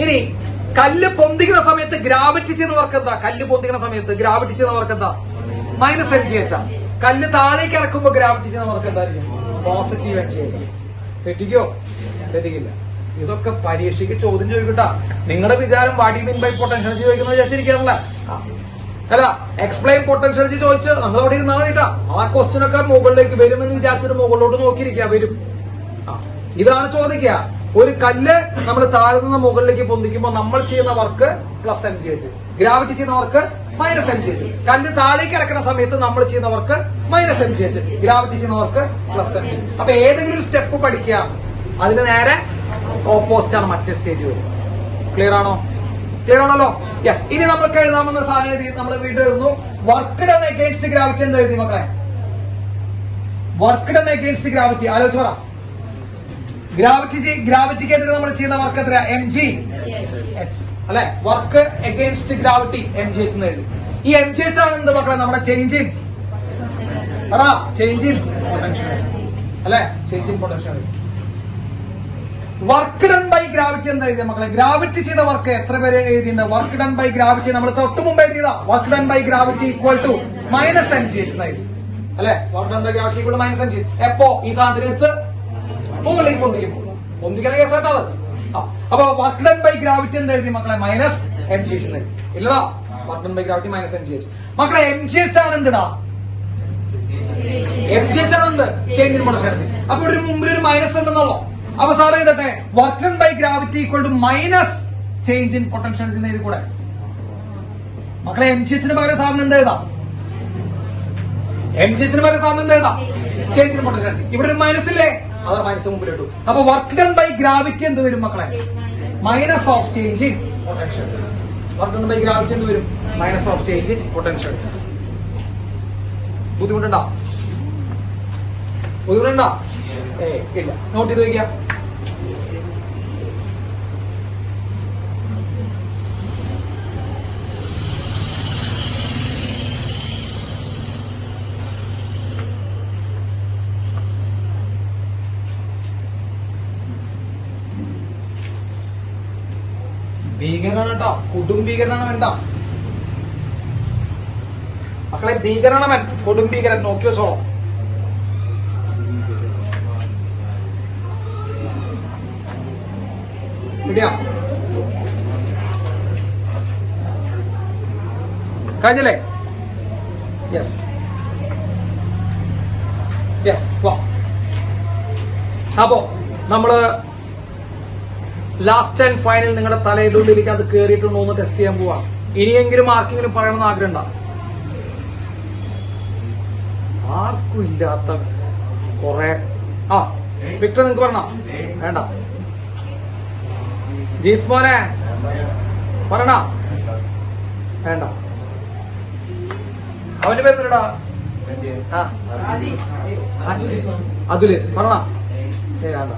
ഇനി കല്ല് പൊന്തിക്കുന്ന സമയത്ത് ഗ്രാവിറ്റി ചെയ്യുന്ന വർക്ക് എന്താ? -MGH ആണ്. കല്ല് താഴേക്ക് ഇറക്കുമ്പോ ഗ്രാവിറ്റി ചെയ്യുന്ന വർക്ക് എന്തായിരിക്കും? പോസിറ്റീവ് MGH ആണ്. തെറ്റിക്കില്ല. ഇതൊക്കെ പരീക്ഷയ്ക്ക് ചോദ്യം ചോദിക്കട്ടാ. നിങ്ങളുടെ വിചാരം what you mean by potential ചോദിക്കുന്നത് വിചാരിച്ചിരിക്കാറില്ല. അല്ല, എക്സ്പ്ലെയിൻ പൊട്ടൻഷ്യൽ ചോദിച്ച് നമ്മൾ അവിടെ ഇരുന്നാൽ മതിട്ടാ. ആ ക്വസ്റ്റ്യൻ ഒക്കെ മുകളിലേക്ക് വരുമെന്ന് വിചാരിച്ചിട്ട് മുകളിലോട്ട് നോക്കിയിരിക്കുക. വരും. ഇതാണ് ചോദിക്കുക. ഒരു കല്ല് നമ്മൾ താഴെ നിന്ന് മുകളിലേക്ക് പൊന്തിക്കുമ്പോൾ നമ്മൾ ചെയ്യുന്ന വർക്ക് +MGH, ഗ്രാവിറ്റി ചെയ്യുന്ന വർക്ക് -MGH. കല്ല് താഴേക്ക് ഇറക്കുന്ന സമയത്ത് നമ്മൾ ചെയ്യുന്ന വർക്ക് -MGH, ഗ്രാവിറ്റി ചെയ്യുന്ന വർക്ക് +MGH. അപ്പൊ ഏതെങ്കിലും ഒരു സ്റ്റെപ്പ് പഠിക്കുക, അതിന് നേരെ ഓപ്പോസിറ്റ് ആണ് മറ്റേ സ്റ്റേജ് വരും. ക്ലിയർ ആണല്ലോ? യെസ്. ഇനി നമുക്ക് എഴുതാമെന്ന സാധനം നമ്മൾ വീണ്ടും എഴുതുന്നു. വർക്ക് ഡൺ അഗെയിൻസ്റ്റ് ഗ്രാവിറ്റി എന്ന് എഴുതി മക്കളെ. വർക്ക് ഡൺ അഗെയിൻസ്റ്റ് ഗ്രാവിറ്റി ആലോചിച്ച് പറ. ഗ്രാവിറ്റിക്കെതിരെ നമ്മൾ ചെയ്യുന്ന വർക്ക് എത്രയാ? MGH അല്ലെ? വർക്ക് അഗെയിൻസ്റ്റ് ഗ്രാവിറ്റി MGH എന്ന് എഴുതി. ഈ MGH ആണ് എന്ത് മക്കളെ? നമ്മുടെ ചേഞ്ച് ഇൻ പൊട്ടൻഷ്യൽ അല്ലെ? Change in potential. Work done by gravity എന്താ എഴുതിയ മക്കളെ? ഗ്രാവിറ്റി ചെയ്ത വർക്ക് എത്ര പേര് എഴുതിയിട്ടുണ്ട്? വർക്ക് ഡൺ ബൈ ഗ്രാവിറ്റി നമ്മൾ തൊട്ട് മുമ്പ് എഴുതിയതാ. Work done by gravity equal to -MGH എഴുതി അല്ലെ? Work done by gravity equal to -MGH. എപ്പോ? ഈ സാധനത്തിന് എടുത്ത് മുകളിലേക്ക് പൊന്തിക്കണ കേസാട്ടോ അത്. അപ്പൊ വർക്ക് ഡൺ ബൈ ഗ്രാവിറ്റി എന്താ എഴുതി മക്കളെ? -MGH എന്ന് എഴുതി. ഇല്ലടാ, work done by gravity -MGH. മക്കളെ MGH ആണ് എന്തിടാ? MGH ആണ് എന്ത്? Change in potential. അപ്പൊ ഇവിടെ മുമ്പിൽ ഒരു മൈനസ് ഉണ്ടെന്നുള്ളോ? അപ്പൊ സാറേ എഴുതട്ടെ, work done by gravity equal to change in potential എഴുതി കൂടെ. മക്കളെ MGH പകരം സാറിന് എന്താ എഴുതാം? Change in potential. ഇവിടെ ഒരു മൈനസ് ഇല്ലേ? അത് മൈനസ് മുമ്പിലിട്ടു. അപ്പൊ വർക്ക് ഡൺ ബൈ ഗ്രാവിറ്റി എന്ത് വരും മക്കളെ? -Change in potential. Work done by gravity എന്ത് വരും? -Change in potential. ബുദ്ധിമുട്ടുണ്ടോ? ഇല്ല. നോട്ട് ചെയ്ത് വയ്ക്കുക. ഭീകരനാണ് കേട്ടോ, കൊടും ഭീകരനാണ്. വേണ്ട മക്കളെ ഭീകരണവൻ, കൊടും ഭീകരൻ, നോക്കി വെച്ചോളോ. ഇടിയാ കഴിഞ്ഞല്ലേ? Yes yes. വാ. അപ്പോ നമ്മള് ലാസ്റ്റ് ആൻഡ് ഫൈനൽ നിങ്ങളുടെ തലയുടെ ഉള്ളിലേക്ക് അത് കയറിയിട്ടുണ്ടോ എന്ന് ടെസ്റ്റ് ചെയ്യാൻ പോവാ. ഇനിയെങ്കിലും ആർക്കെങ്കിലും പറയണമെന്ന് ആഗ്രഹം ഉണ്ടോ? ആർക്കും ഇല്ലാത്ത കൊറേ. ആ വിക്ടർ, നിങ്ങക്ക് പറഞ്ഞ വേണ്ട. ജീസ്മോനെ പറയണ വേണ്ട. അവന്റെ പേരുടാ അതുല് പറഞ്ഞ വേണ്ട.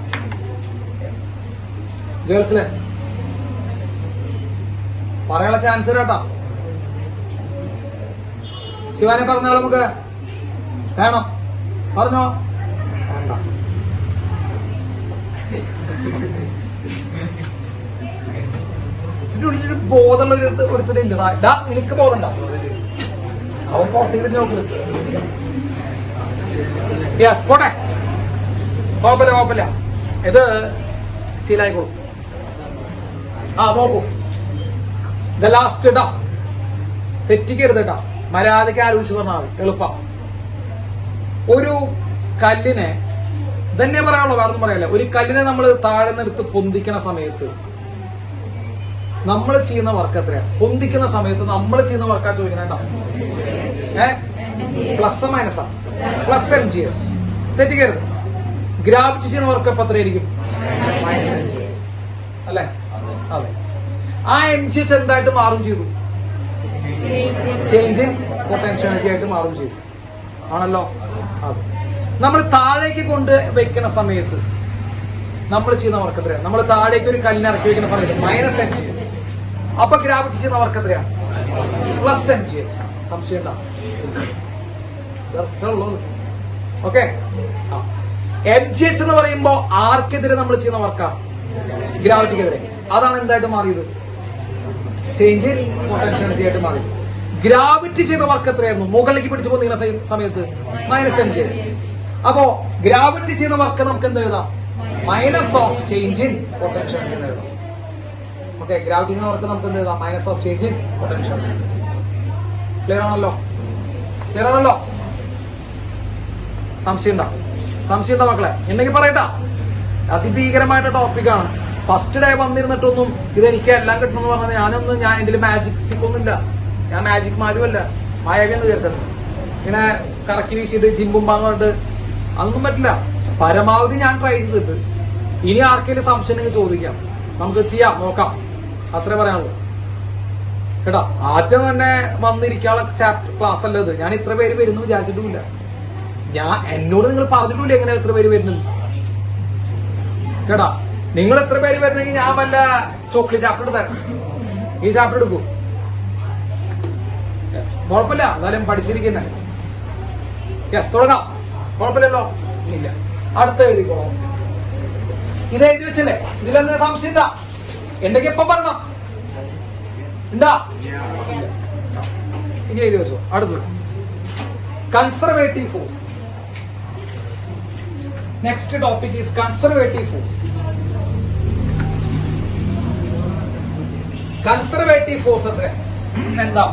ഗേൾസിലെ പറയാനുള്ള ചാൻസ് കേട്ടാ. ശിവാനെ പറഞ്ഞാലോ നമുക്ക്? വേണം. പറഞ്ഞോ? വേണ്ട. ഇതിന്റെ ഉള്ളിലൊരു ബോധമുള്ള ഒരുത്തരില്ലടാ. നിനക്ക് ബോധമുണ്ടോ? അവൻ പുറത്തേക്ക് നോക്ക്. യെസ്, പോട്ടെ. കുഴപ്പമില്ല കുഴപ്പമില്ല, ഇത് ശീലായിക്കോളും. ആ നോക്കൂ, ദ ലാസ്റ്റ് ഇടാ. തെറ്റിക്കരുത് കേട്ടാ. മര്യാദയ്ക്ക് ആലോചിച്ച് പറഞ്ഞാൽ മതി, എളുപ്പം. ഒരു കല്ലിനെ തന്നെ പറയാനുള്ളൂ, വേറൊന്നും പറയാനില്ല. ഒരു കല്ലിനെ നമ്മൾ താഴെ നിന്നെടുത്ത് പൊന്തിക്കണ സമയത്ത് നമ്മൾ ചെയ്യുന്ന വർക്ക് എത്രയാ? പൊന്തിക്കുന്ന സമയത്ത് നമ്മൾ ചെയ്യുന്ന വർക്കാ ചോദിക്കണേട്ടോ. പ്ലസ് മൈനസാ? Plus mgs. തെറ്റിക്കരുത്. ഗ്രാവിറ്റി ചെയ്യുന്ന വർക്ക് എപ്പോ എത്രയായിരിക്കും? അല്ലെ? അതെ. ആ mgh എന്തായിട്ട് മാറും ചെയ്തു? ചേഞ്ച് ഇൻ പൊട്ടൻഷ്യൽ എനർജി ആയിട്ട് മാറും ചെയ്തു, ആണല്ലോ. അതെ. നമ്മൾ താഴേക്ക് കൊണ്ട് വെക്കുന്ന സമയത്ത് നമ്മൾ ചെയ്യുന്ന വർക്ക് എത്രയാണ്? നമ്മൾ താഴേക്ക് ഒരു കല്ലിനെ ഇറക്കി വെക്കുന്ന സമയത്ത് മൈനസ് mgs. അപ്പൊ ഗ്രാവിറ്റി ചെയ്യുന്ന വർക്ക് എത്രയാണ്? Plus mgs. സംശയം ഉണ്ടാവും. ഓക്കെ. mgh എന്ന് പറയുമ്പോ ആർക്കെതിരെ നമ്മൾ ചെയ്യുന്ന വർക്കാണ്? ഗ്രാവിറ്റിക്കെതിരെ. അതാണ് എന്തായിട്ട് മാറിയത്? ചേഞ്ച് ഇൻ പൊട്ടൻഷ്യൽ എനർജി ആയിട്ട് മാറി. ഗ്രാവിറ്റി ചെയ്ത വർക്ക് എത്രയായിരുന്നു? മുകളിലേക്ക് പിടിച്ചു പോകുന്ന സമയത്ത് മൈനസ് mgh. അപ്പോ ഗ്രാവിറ്റി ചെയ്യുന്ന വർക്ക് നമുക്ക് എന്ത് എഴുതാം? Minus of change in potential energy എന്ന് എഴുതാം. ഓക്കെ. ഗ്രാവിറ്റി ചെയ്യുന്ന വർക്ക് നമുക്ക് എന്ത് എഴുതാം? Minus of change in potential energy. Clear ആണല്ലോ? ക്ലിയർ ആണല്ലോ? സംശയം ഉണ്ടോ മക്കളെ? ഉണ്ടെങ്കിൽ പറയട്ടാ. അതിഭീകരമായിട്ട് ടോപ്പിക്കാണ്. ഫസ്റ്റ് ഡേ വന്നിരുന്നിട്ടൊന്നും ഇതെനിക്ക് എല്ലാം കിട്ടണമെന്ന് പറഞ്ഞാൽ ഞാൻ എന്റെ മാജിക് സ്റ്റിക്ക് ഒന്നുമില്ല. ഞാൻ മാജിക് മാലുമല്ല, മായാവിയെന്ന് വിചാരിച്ചത്. ഇങ്ങനെ കറക്കി വീശിയിട്ട് ജിമ്പുമ്പാന്ന് പറഞ്ഞിട്ട് അതൊന്നും പറ്റില്ല. പരമാവധി ഞാൻ ട്രൈ ചെയ്തിട്ട്. ഇനി ആർക്കെങ്കിലും സംശയം ഉണ്ടെങ്കിൽ ചോദിക്കാം, നമുക്ക് ചെയ്യാം, നോക്കാം. അത്രേ പറയാനുള്ളൂ കേട്ടോ. ആദ്യം തന്നെ വന്നിരിക്കാനുള്ള ചാപ്റ്റർ ക്ലാസ് അല്ല ഇത്. ഞാൻ ഇത്ര പേര് വരുന്നു വിചാരിച്ചിട്ടുമില്ല. എന്നോട് നിങ്ങൾ പറഞ്ഞിട്ടില്ല എങ്ങനെ എത്ര പേര് വരുന്നുണ്ട് കേട്ടാ. നിങ്ങൾ എത്ര പേര് വരണമെങ്കിൽ ഞാൻ വല്ല ചോക്ലേറ്റ് ചാപ്റ്റർ തരാം. ഈ ചാപ്റ്റർ എടുക്കൂ, കുഴപ്പമില്ല. എന്നാലും പഠിച്ചിരിക്കുന്നേ. യെസ്, തുടങ്ങാം. കുഴപ്പമില്ലല്ലോ? ഇല്ല. അടുത്ത എഴുതിക്കോളാം. ഇത് എഴുതി വെച്ചല്ലേ? ഇതിലെന്താ സംശയം? ഇല്ല. എന്തൊക്കെ എപ്പം പറഞ്ഞോ? ഉണ്ടാ? ഇനി എഴുതി വെച്ചോ. അടുത്തത് conservative force. Next topic is conservative force. Conservative force എത്ര എന്താ?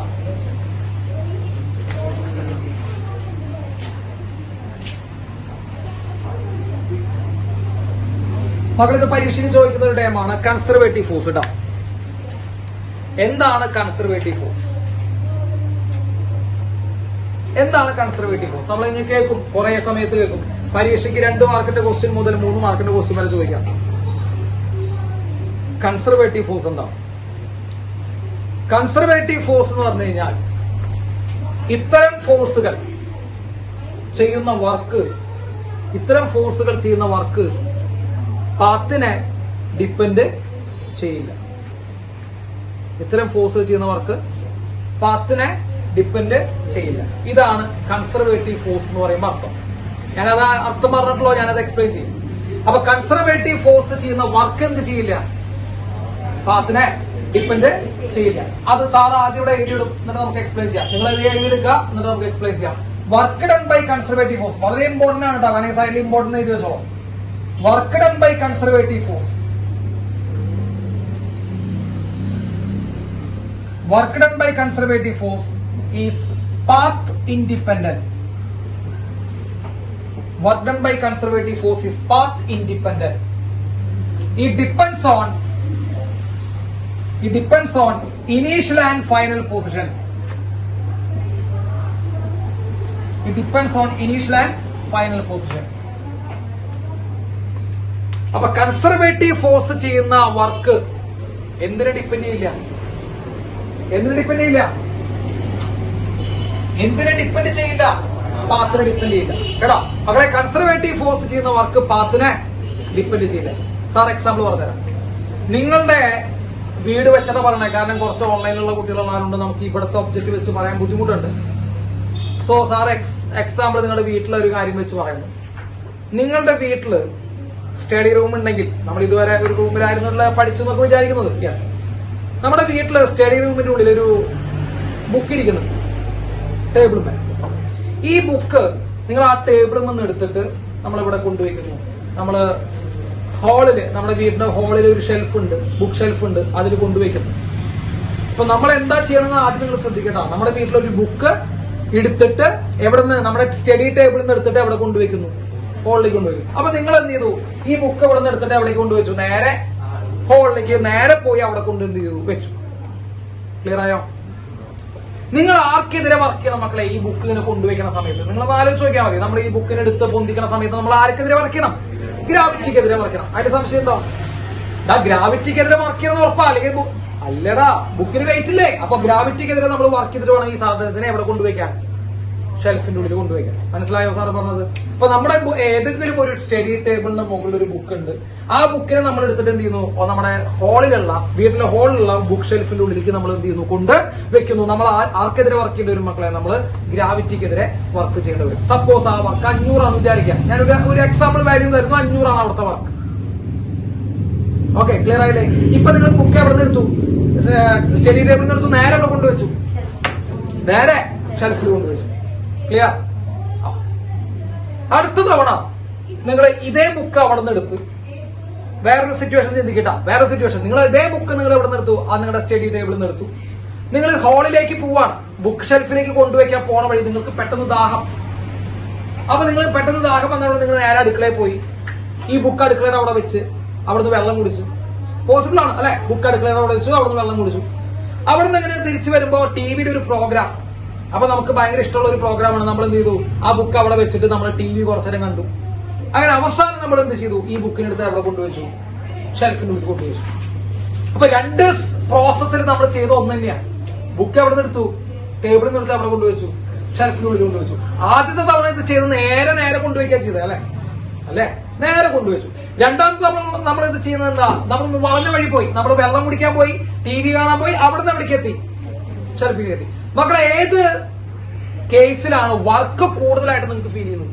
മക്കളിത് പരീക്ഷയ്ക്ക് ചോദിക്കുന്ന ഒരു ടൈമാണ് കൺസർവേറ്റീവ് ഫോഴ്സ് ഇടാം. എന്താണ് കൺസർവേറ്റീവ് ഫോഴ്സ്? എന്താണ് കൺസർവേറ്റീവ് ഫോഴ്സ്? നമ്മൾ ഇനി കേൾക്കും, കുറെ സമയത്ത് കേൾക്കും. പരീക്ഷയ്ക്ക് 2 മാർക്കിന്റെ ക്വസ്റ്റ്യൻ മുതൽ 3 മാർക്കിന്റെ ക്വസ്റ്റ്യൻ വരെ ചോദിക്കാം. കൺസർവേറ്റീവ് ഫോഴ്സ് എന്താണ്? കൺസർവേറ്റീവ് ഫോഴ്സ് എന്ന് പറഞ്ഞു കഴിഞ്ഞാൽ ഇത്തരം ഫോഴ്സുകൾ ചെയ്യുന്ന വർക്ക് പാത്തിനെ ഡിപ്പെൻഡ് ചെയ്യില്ല. ഇത്തരം ഫോഴ്സുകൾ ചെയ്യുന്ന വർക്ക് പാത്തിനെ ഡിപ്പെൻഡ് ചെയ്യില്ല. ഇതാണ് കൺസർവേറ്റീവ് ഫോഴ്സ് എന്ന് പറയുമ്പോൾ അർത്ഥം. ഞാനത് അർത്ഥം പറഞ്ഞിട്ടുള്ളൂ, ഞാനത് എക്സ്പ്ലെയിൻ ചെയ്യും. അപ്പൊ കൺസർവേറ്റീവ് ഫോഴ്സ് ചെയ്യുന്ന വർക്ക് എന്ത് ചെയ്യില്ല? പാത്തിനെ ഡിപ്പെൻഡ് ചെയ്യില്ല. അത് സാർ ആദ്യം ഇവിടെ എഴുതിയിടും, എന്നിട്ട് നമുക്ക് എക്സ്പ്ലെയിൻ ചെയ്യാം. നിങ്ങൾ ഇത് എഴുതിയെടുക്കുക, എന്നിട്ട് നമുക്ക് എക്സ്പ്ലെയിൻ ചെയ്യാം. Work done by conservative force വളരെ ഇമ്പോർട്ടന്റ് ആണ് കേട്ടോ. വേണമെങ്കിൽ സൈഡിൽ ഇമ്പോർട്ടന്റ് എഴുതി വെച്ചോളാം. Work done by conservative force, work done by conservative force is path independent. Work done by conservative force is path independent. It depends on initial and final position. It depends on initial and final position. അപ്പൊ conservative force ചെയ്യുന്ന work എന്തിനെ depend ചെയ്യില്ല? എന്തിനെ depend ചെയ്യില്ല? എന്തിനെ depend ചെയ്യില്ല? പാത്തിനെ depend ചെയ്യില്ല കേട്ടോ. മക്കളെ കൺസർവേറ്റീവ് ഫോഴ്സ് ചെയ്യുന്ന വർക്ക് പാത്തിനെ ഡിപ്പെൻഡ് ചെയ്യില്ല. സാർ എക്സാമ്പിൾ പറഞ്ഞുതരാം. നിങ്ങളുടെ വീട് വെച്ചിട്ട് പറഞ്ഞേ, കാരണം കുറച്ച് ഓൺലൈനിലുള്ള കുട്ടികളുള്ളവരുണ്ട്, നമുക്ക് ഇവിടുത്തെ ഒബ്ജക്റ്റ് വെച്ച് പറയാൻ ബുദ്ധിമുട്ടുണ്ട്. സോ സാർ എക്സാമ്പിൾ നിങ്ങളുടെ വീട്ടിലെ ഒരു കാര്യം വെച്ച് പറയുന്നു. നിങ്ങളുടെ വീട്ടില് സ്റ്റഡി റൂം ഉണ്ടെങ്കിൽ, നമ്മൾ ഇതുവരെ ഒരു റൂമിലായിരുന്നുള്ള പഠിച്ചു എന്നൊക്കെ വിചാരിക്കുന്നത്, യെസ്, നമ്മുടെ വീട്ടില് സ്റ്റഡി റൂമിന്റെ ഉള്ളിൽ ഒരു ബുക്ക് ഇരിക്കുന്നു ടേബിളിൽ. ഈ ബുക്ക് നിങ്ങൾ ആ ടേബിളിൽ നിന്ന് എടുത്തിട്ട് നമ്മളിവിടെ കൊണ്ടുവയ്ക്കുന്നു. നമ്മള് ഹാളില്, നമ്മുടെ വീടിന്റെ ഹാളിൽ ഒരു ഷെൽഫ് ഉണ്ട്, ബുക്ക് ഷെൽഫ് ഉണ്ട്, അതിൽ കൊണ്ടുവയ്ക്കുന്നു. അപ്പൊ നമ്മൾ എന്താ ചെയ്യണമെന്ന് ആദ്യം നിങ്ങൾ ശ്രദ്ധിക്കട്ടോ. നമ്മുടെ വീട്ടിലൊരു ബുക്ക് എടുത്തിട്ട് എവിടെ നിന്ന്, നമ്മുടെ സ്റ്റഡി ടേബിളിൽ നിന്ന് എടുത്തിട്ട് എവിടെ കൊണ്ടുവയ്ക്കുന്നു? ഹോളിലേക്ക് കൊണ്ടുവയ്ക്കും. അപ്പൊ നിങ്ങൾ എന്ത് ചെയ്തു? ഈ ബുക്ക് എവിടെ നിന്ന് എടുത്തിട്ട് എവിടേക്ക് കൊണ്ടുവച്ചു? നേരെ ഹോളിലേക്ക് നേരെ പോയി അവിടെ കൊണ്ട് എന്ത് ചെയ്തു? വെച്ചു. ക്ലിയർ ആയോ? നിങ്ങൾ ആർക്കെതിരെ വർക്ക് ചെയ്യണം മക്കളെ? ഈ ബുക്ക് ഇങ്ങനെ കൊണ്ടുവയ്ക്കുന്ന സമയത്ത് നിങ്ങൾ ആലോചിച്ച് നോക്കിയാൽ മതി. നമ്മൾ ഈ ബുക്കിനെ എടുത്ത് പൊന്തിക്കുന്ന സമയത്ത് നമ്മൾ ആർക്കെതിരെ വർക്ക് ചെയ്യണം? ഗ്രാവിറ്റിക്കെതിരെ വർക്ക് ചെയ്യണം. അതിന്റെ സംശയം ഉണ്ടോ? ഗ്രാവിറ്റിക്കെതിരെ വർക്ക് ചെയ്യണം ഉറപ്പാ? അല്ലെങ്കിൽ അല്ലടാ, ബുക്കിന് വെയിറ്റ് ഇല്ലേ? അപ്പൊ ഗ്രാവിറ്റിക്കെതിരെ നമ്മൾ വർക്ക് ചെയ്തിട്ട് വേണം ഈ സാധനത്തിനെ എവിടെ കൊണ്ടുവയ്ക്കാൻ? ഷെൽഫിന്റെ ഉള്ളിൽ കൊണ്ടുവയ്ക്കാൻ. മനസ്സിലായോ സാറ് പറഞ്ഞത്? അപ്പൊ നമ്മുടെ ഏതെങ്കിലും ഒരു സ്റ്റഡി ടേബിളിന്റെ മുകളിൽ ഒരു ബുക്ക് ഉണ്ട്. ആ ബുക്കിനെ നമ്മൾ എടുത്തിട്ട് എന്ത് ചെയ്യുന്നു? നമ്മുടെ ഹാളിലുള്ള, വീട്ടിലെ ഹാളിലുള്ള ബുക്ക് ഷെൽഫിന്റെ ഉള്ളിലേക്ക് നമ്മൾ എന്ത് ചെയ്യുന്നു? കൊണ്ട് വെക്കുന്നു. നമ്മൾ ആർക്കെതിരെ വർക്ക് ചെയ്യേണ്ടി വരും മക്കളെ? നമ്മൾ ഗ്രാവിറ്റിക്കെതിരെ വർക്ക് ചെയ്യേണ്ടി വരും. സപ്പോസ് ആ വർക്ക് 500 ആണെന്ന് വിചാരിക്കാം. ഞാൻ ഒരു എക്സാമ്പിൾ വാല്യൂ തരുന്നു, 500 ആണ് അവിടുത്തെ വർക്ക്. ഓക്കെ, ക്ലിയർ ആയില്ലേ? ഇപ്പൊ നിങ്ങൾ ബുക്ക് എവിടെ നിന്ന് എടുത്തു? സ്റ്റഡി ടേബിളിൽ നിന്ന് എടുത്തു, നേരെ അവിടെ കൊണ്ടുവച്ചു, നേരെ ഷെൽഫിൽ കൊണ്ടുവച്ചു. ക്ലിയർ? അടുത്ത തവണ നിങ്ങൾ ഇതേ ബുക്ക് അവിടെ നിന്ന് എടുത്ത് വേറൊരു സിറ്റുവേഷൻ ചിന്തിക്കട്ട. വേറെ സിറ്റുവേഷൻ, നിങ്ങൾ ഇതേ ബുക്ക് നിങ്ങൾ എവിടെ നിന്ന് എടുത്തു? ആ നിങ്ങളുടെ സ്റ്റഡി ടേബിളിൽ നിന്ന് എടുത്തു. നിങ്ങൾ ഹാളിലേക്ക് പോവാണ്, ബുക്ക് ഷെൽഫിലേക്ക് കൊണ്ടുവയ്ക്കാൻ പോണ വഴി നിങ്ങൾക്ക് പെട്ടെന്ന് ദാഹം. അപ്പൊ നിങ്ങൾ പെട്ടെന്ന് ദാഹം വന്നവിടെ നിങ്ങൾ നേരെ അടുക്കളയിൽ പോയി ഈ ബുക്ക് അടുക്കളയുടെ അവിടെ വെച്ച് അവിടുന്ന് വെള്ളം കുടിച്ചു. പോസിബിൾ ആണ് അല്ലെ? ബുക്ക് അടുക്കളയുടെ അവിടെ വെച്ചു, അവിടുന്ന് വെള്ളം കുടിച്ചു. അവിടുന്ന് ഇങ്ങനെ തിരിച്ചു വരുമ്പോ ടിവിയിൽ ഒരു പ്രോഗ്രാം, അപ്പൊ നമുക്ക് ഭയങ്കര ഇഷ്ടമുള്ള ഒരു പ്രോഗ്രാമാണ്. നമ്മൾ എന്ത് ചെയ്തു? ആ ബുക്ക് അവിടെ വെച്ചിട്ട് നമ്മൾ ടി വി കുറച്ചേരം കണ്ടു. അങ്ങനെ അവസാനം നമ്മൾ എന്ത് ചെയ്തു? ഈ ബുക്കിനെടുത്ത് അവിടെ കൊണ്ടുവച്ചു, ഷെൽഫിന്റെ ഉള്ളിൽ കൊണ്ടുവച്ചു. അപ്പൊ രണ്ട് പ്രോസസ്സിൽ നമ്മൾ ചെയ്ത ഒന്ന് തന്നെയാണ്. ബുക്ക് എവിടെ നിന്ന് എടുത്തു? ടേബിളിൽ നിന്ന് എടുത്ത് അവിടെ കൊണ്ടുവച്ചു, ഷെൽഫിന്റെ ഉള്ളിൽ കൊണ്ടുവച്ചു. ആദ്യത്തെ തവണ ഇത് ചെയ്ത് നേരെ കൊണ്ടുവയ്ക്കുക ചെയ്തത് അല്ലെ? നേരെ കൊണ്ടുവച്ചു. രണ്ടാമത്തെ തവണ നമ്മൾ ഇത് ചെയ്യുന്നത് എന്താ? നമ്മൾ വളഞ്ഞ വഴി പോയി, നമ്മൾ വെള്ളം കുടിക്കാൻ പോയി, ടി വി കാണാൻ പോയി, അവിടുന്ന് എവിടേക്ക് എത്തി? ഷെൽഫിലേക്ക് എത്തി. മക്കളെ, ഏത് കേസിലാണ് വർക്ക് കൂടുതലായിട്ട് നിങ്ങൾക്ക് ഫീൽ ചെയ്യുന്നത്?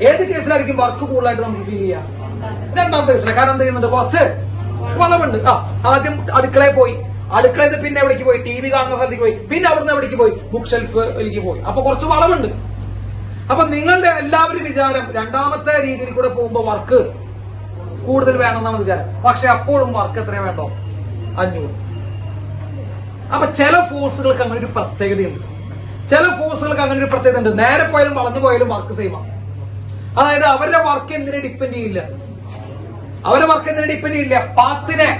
ഏത് കേസിലായിരിക്കും വർക്ക് കൂടുതലായിട്ട് നമുക്ക് ഫീൽ ചെയ്യാം? രണ്ടാമത്തെ കേസിലാണ്. കാരണം എന്ത് ചെയ്യുന്നുണ്ട്? കുറച്ച് വളവുണ്ട്. ആദ്യം അടുക്കളയിൽ പോയി, അടുക്കളയിൽ പിന്നെ എവിടേക്ക് പോയി? ടി വി കാണുന്ന സ്ഥലത്തേക്ക് പോയി, പിന്നെ അവിടുന്ന് എവിടേക്ക് പോയി? ബുക്ക് ഷെൽഫിലേക്ക് പോയി. അപ്പൊ കുറച്ച് വളവുണ്ട്. അപ്പൊ നിങ്ങളുടെ എല്ലാവരും വിചാരം രണ്ടാമത്തെ രീതിയിൽ കൂടെ പോകുമ്പോ വർക്ക് കൂടുതൽ വേണമെന്നാണ് വിചാരം. പക്ഷെ അപ്പോഴും വർക്ക് എത്രയാ വേണ്ടോ? 500. അപ്പൊ ചില ഫോഴ്സുകൾക്ക് അങ്ങനെ ഒരു പ്രത്യേകതയുണ്ട്. ചില ഫോഴ്സുകൾക്ക് അങ്ങനെ ഒരു പ്രത്യേകത ഉണ്ട്. നേരെ പോയാലും വളഞ്ഞു പോയാലും വർക്ക് സെയിമാണ്. അതായത് അവരുടെ വർക്ക് എന്തിനെ ഡിപ്പെൻഡ് ചെയ്യില്ല? അവരുടെ വർക്ക് എന്തിനെ ഡിപ്പെൻഡ് ചെയ്യില്ല? പാത്തിനെ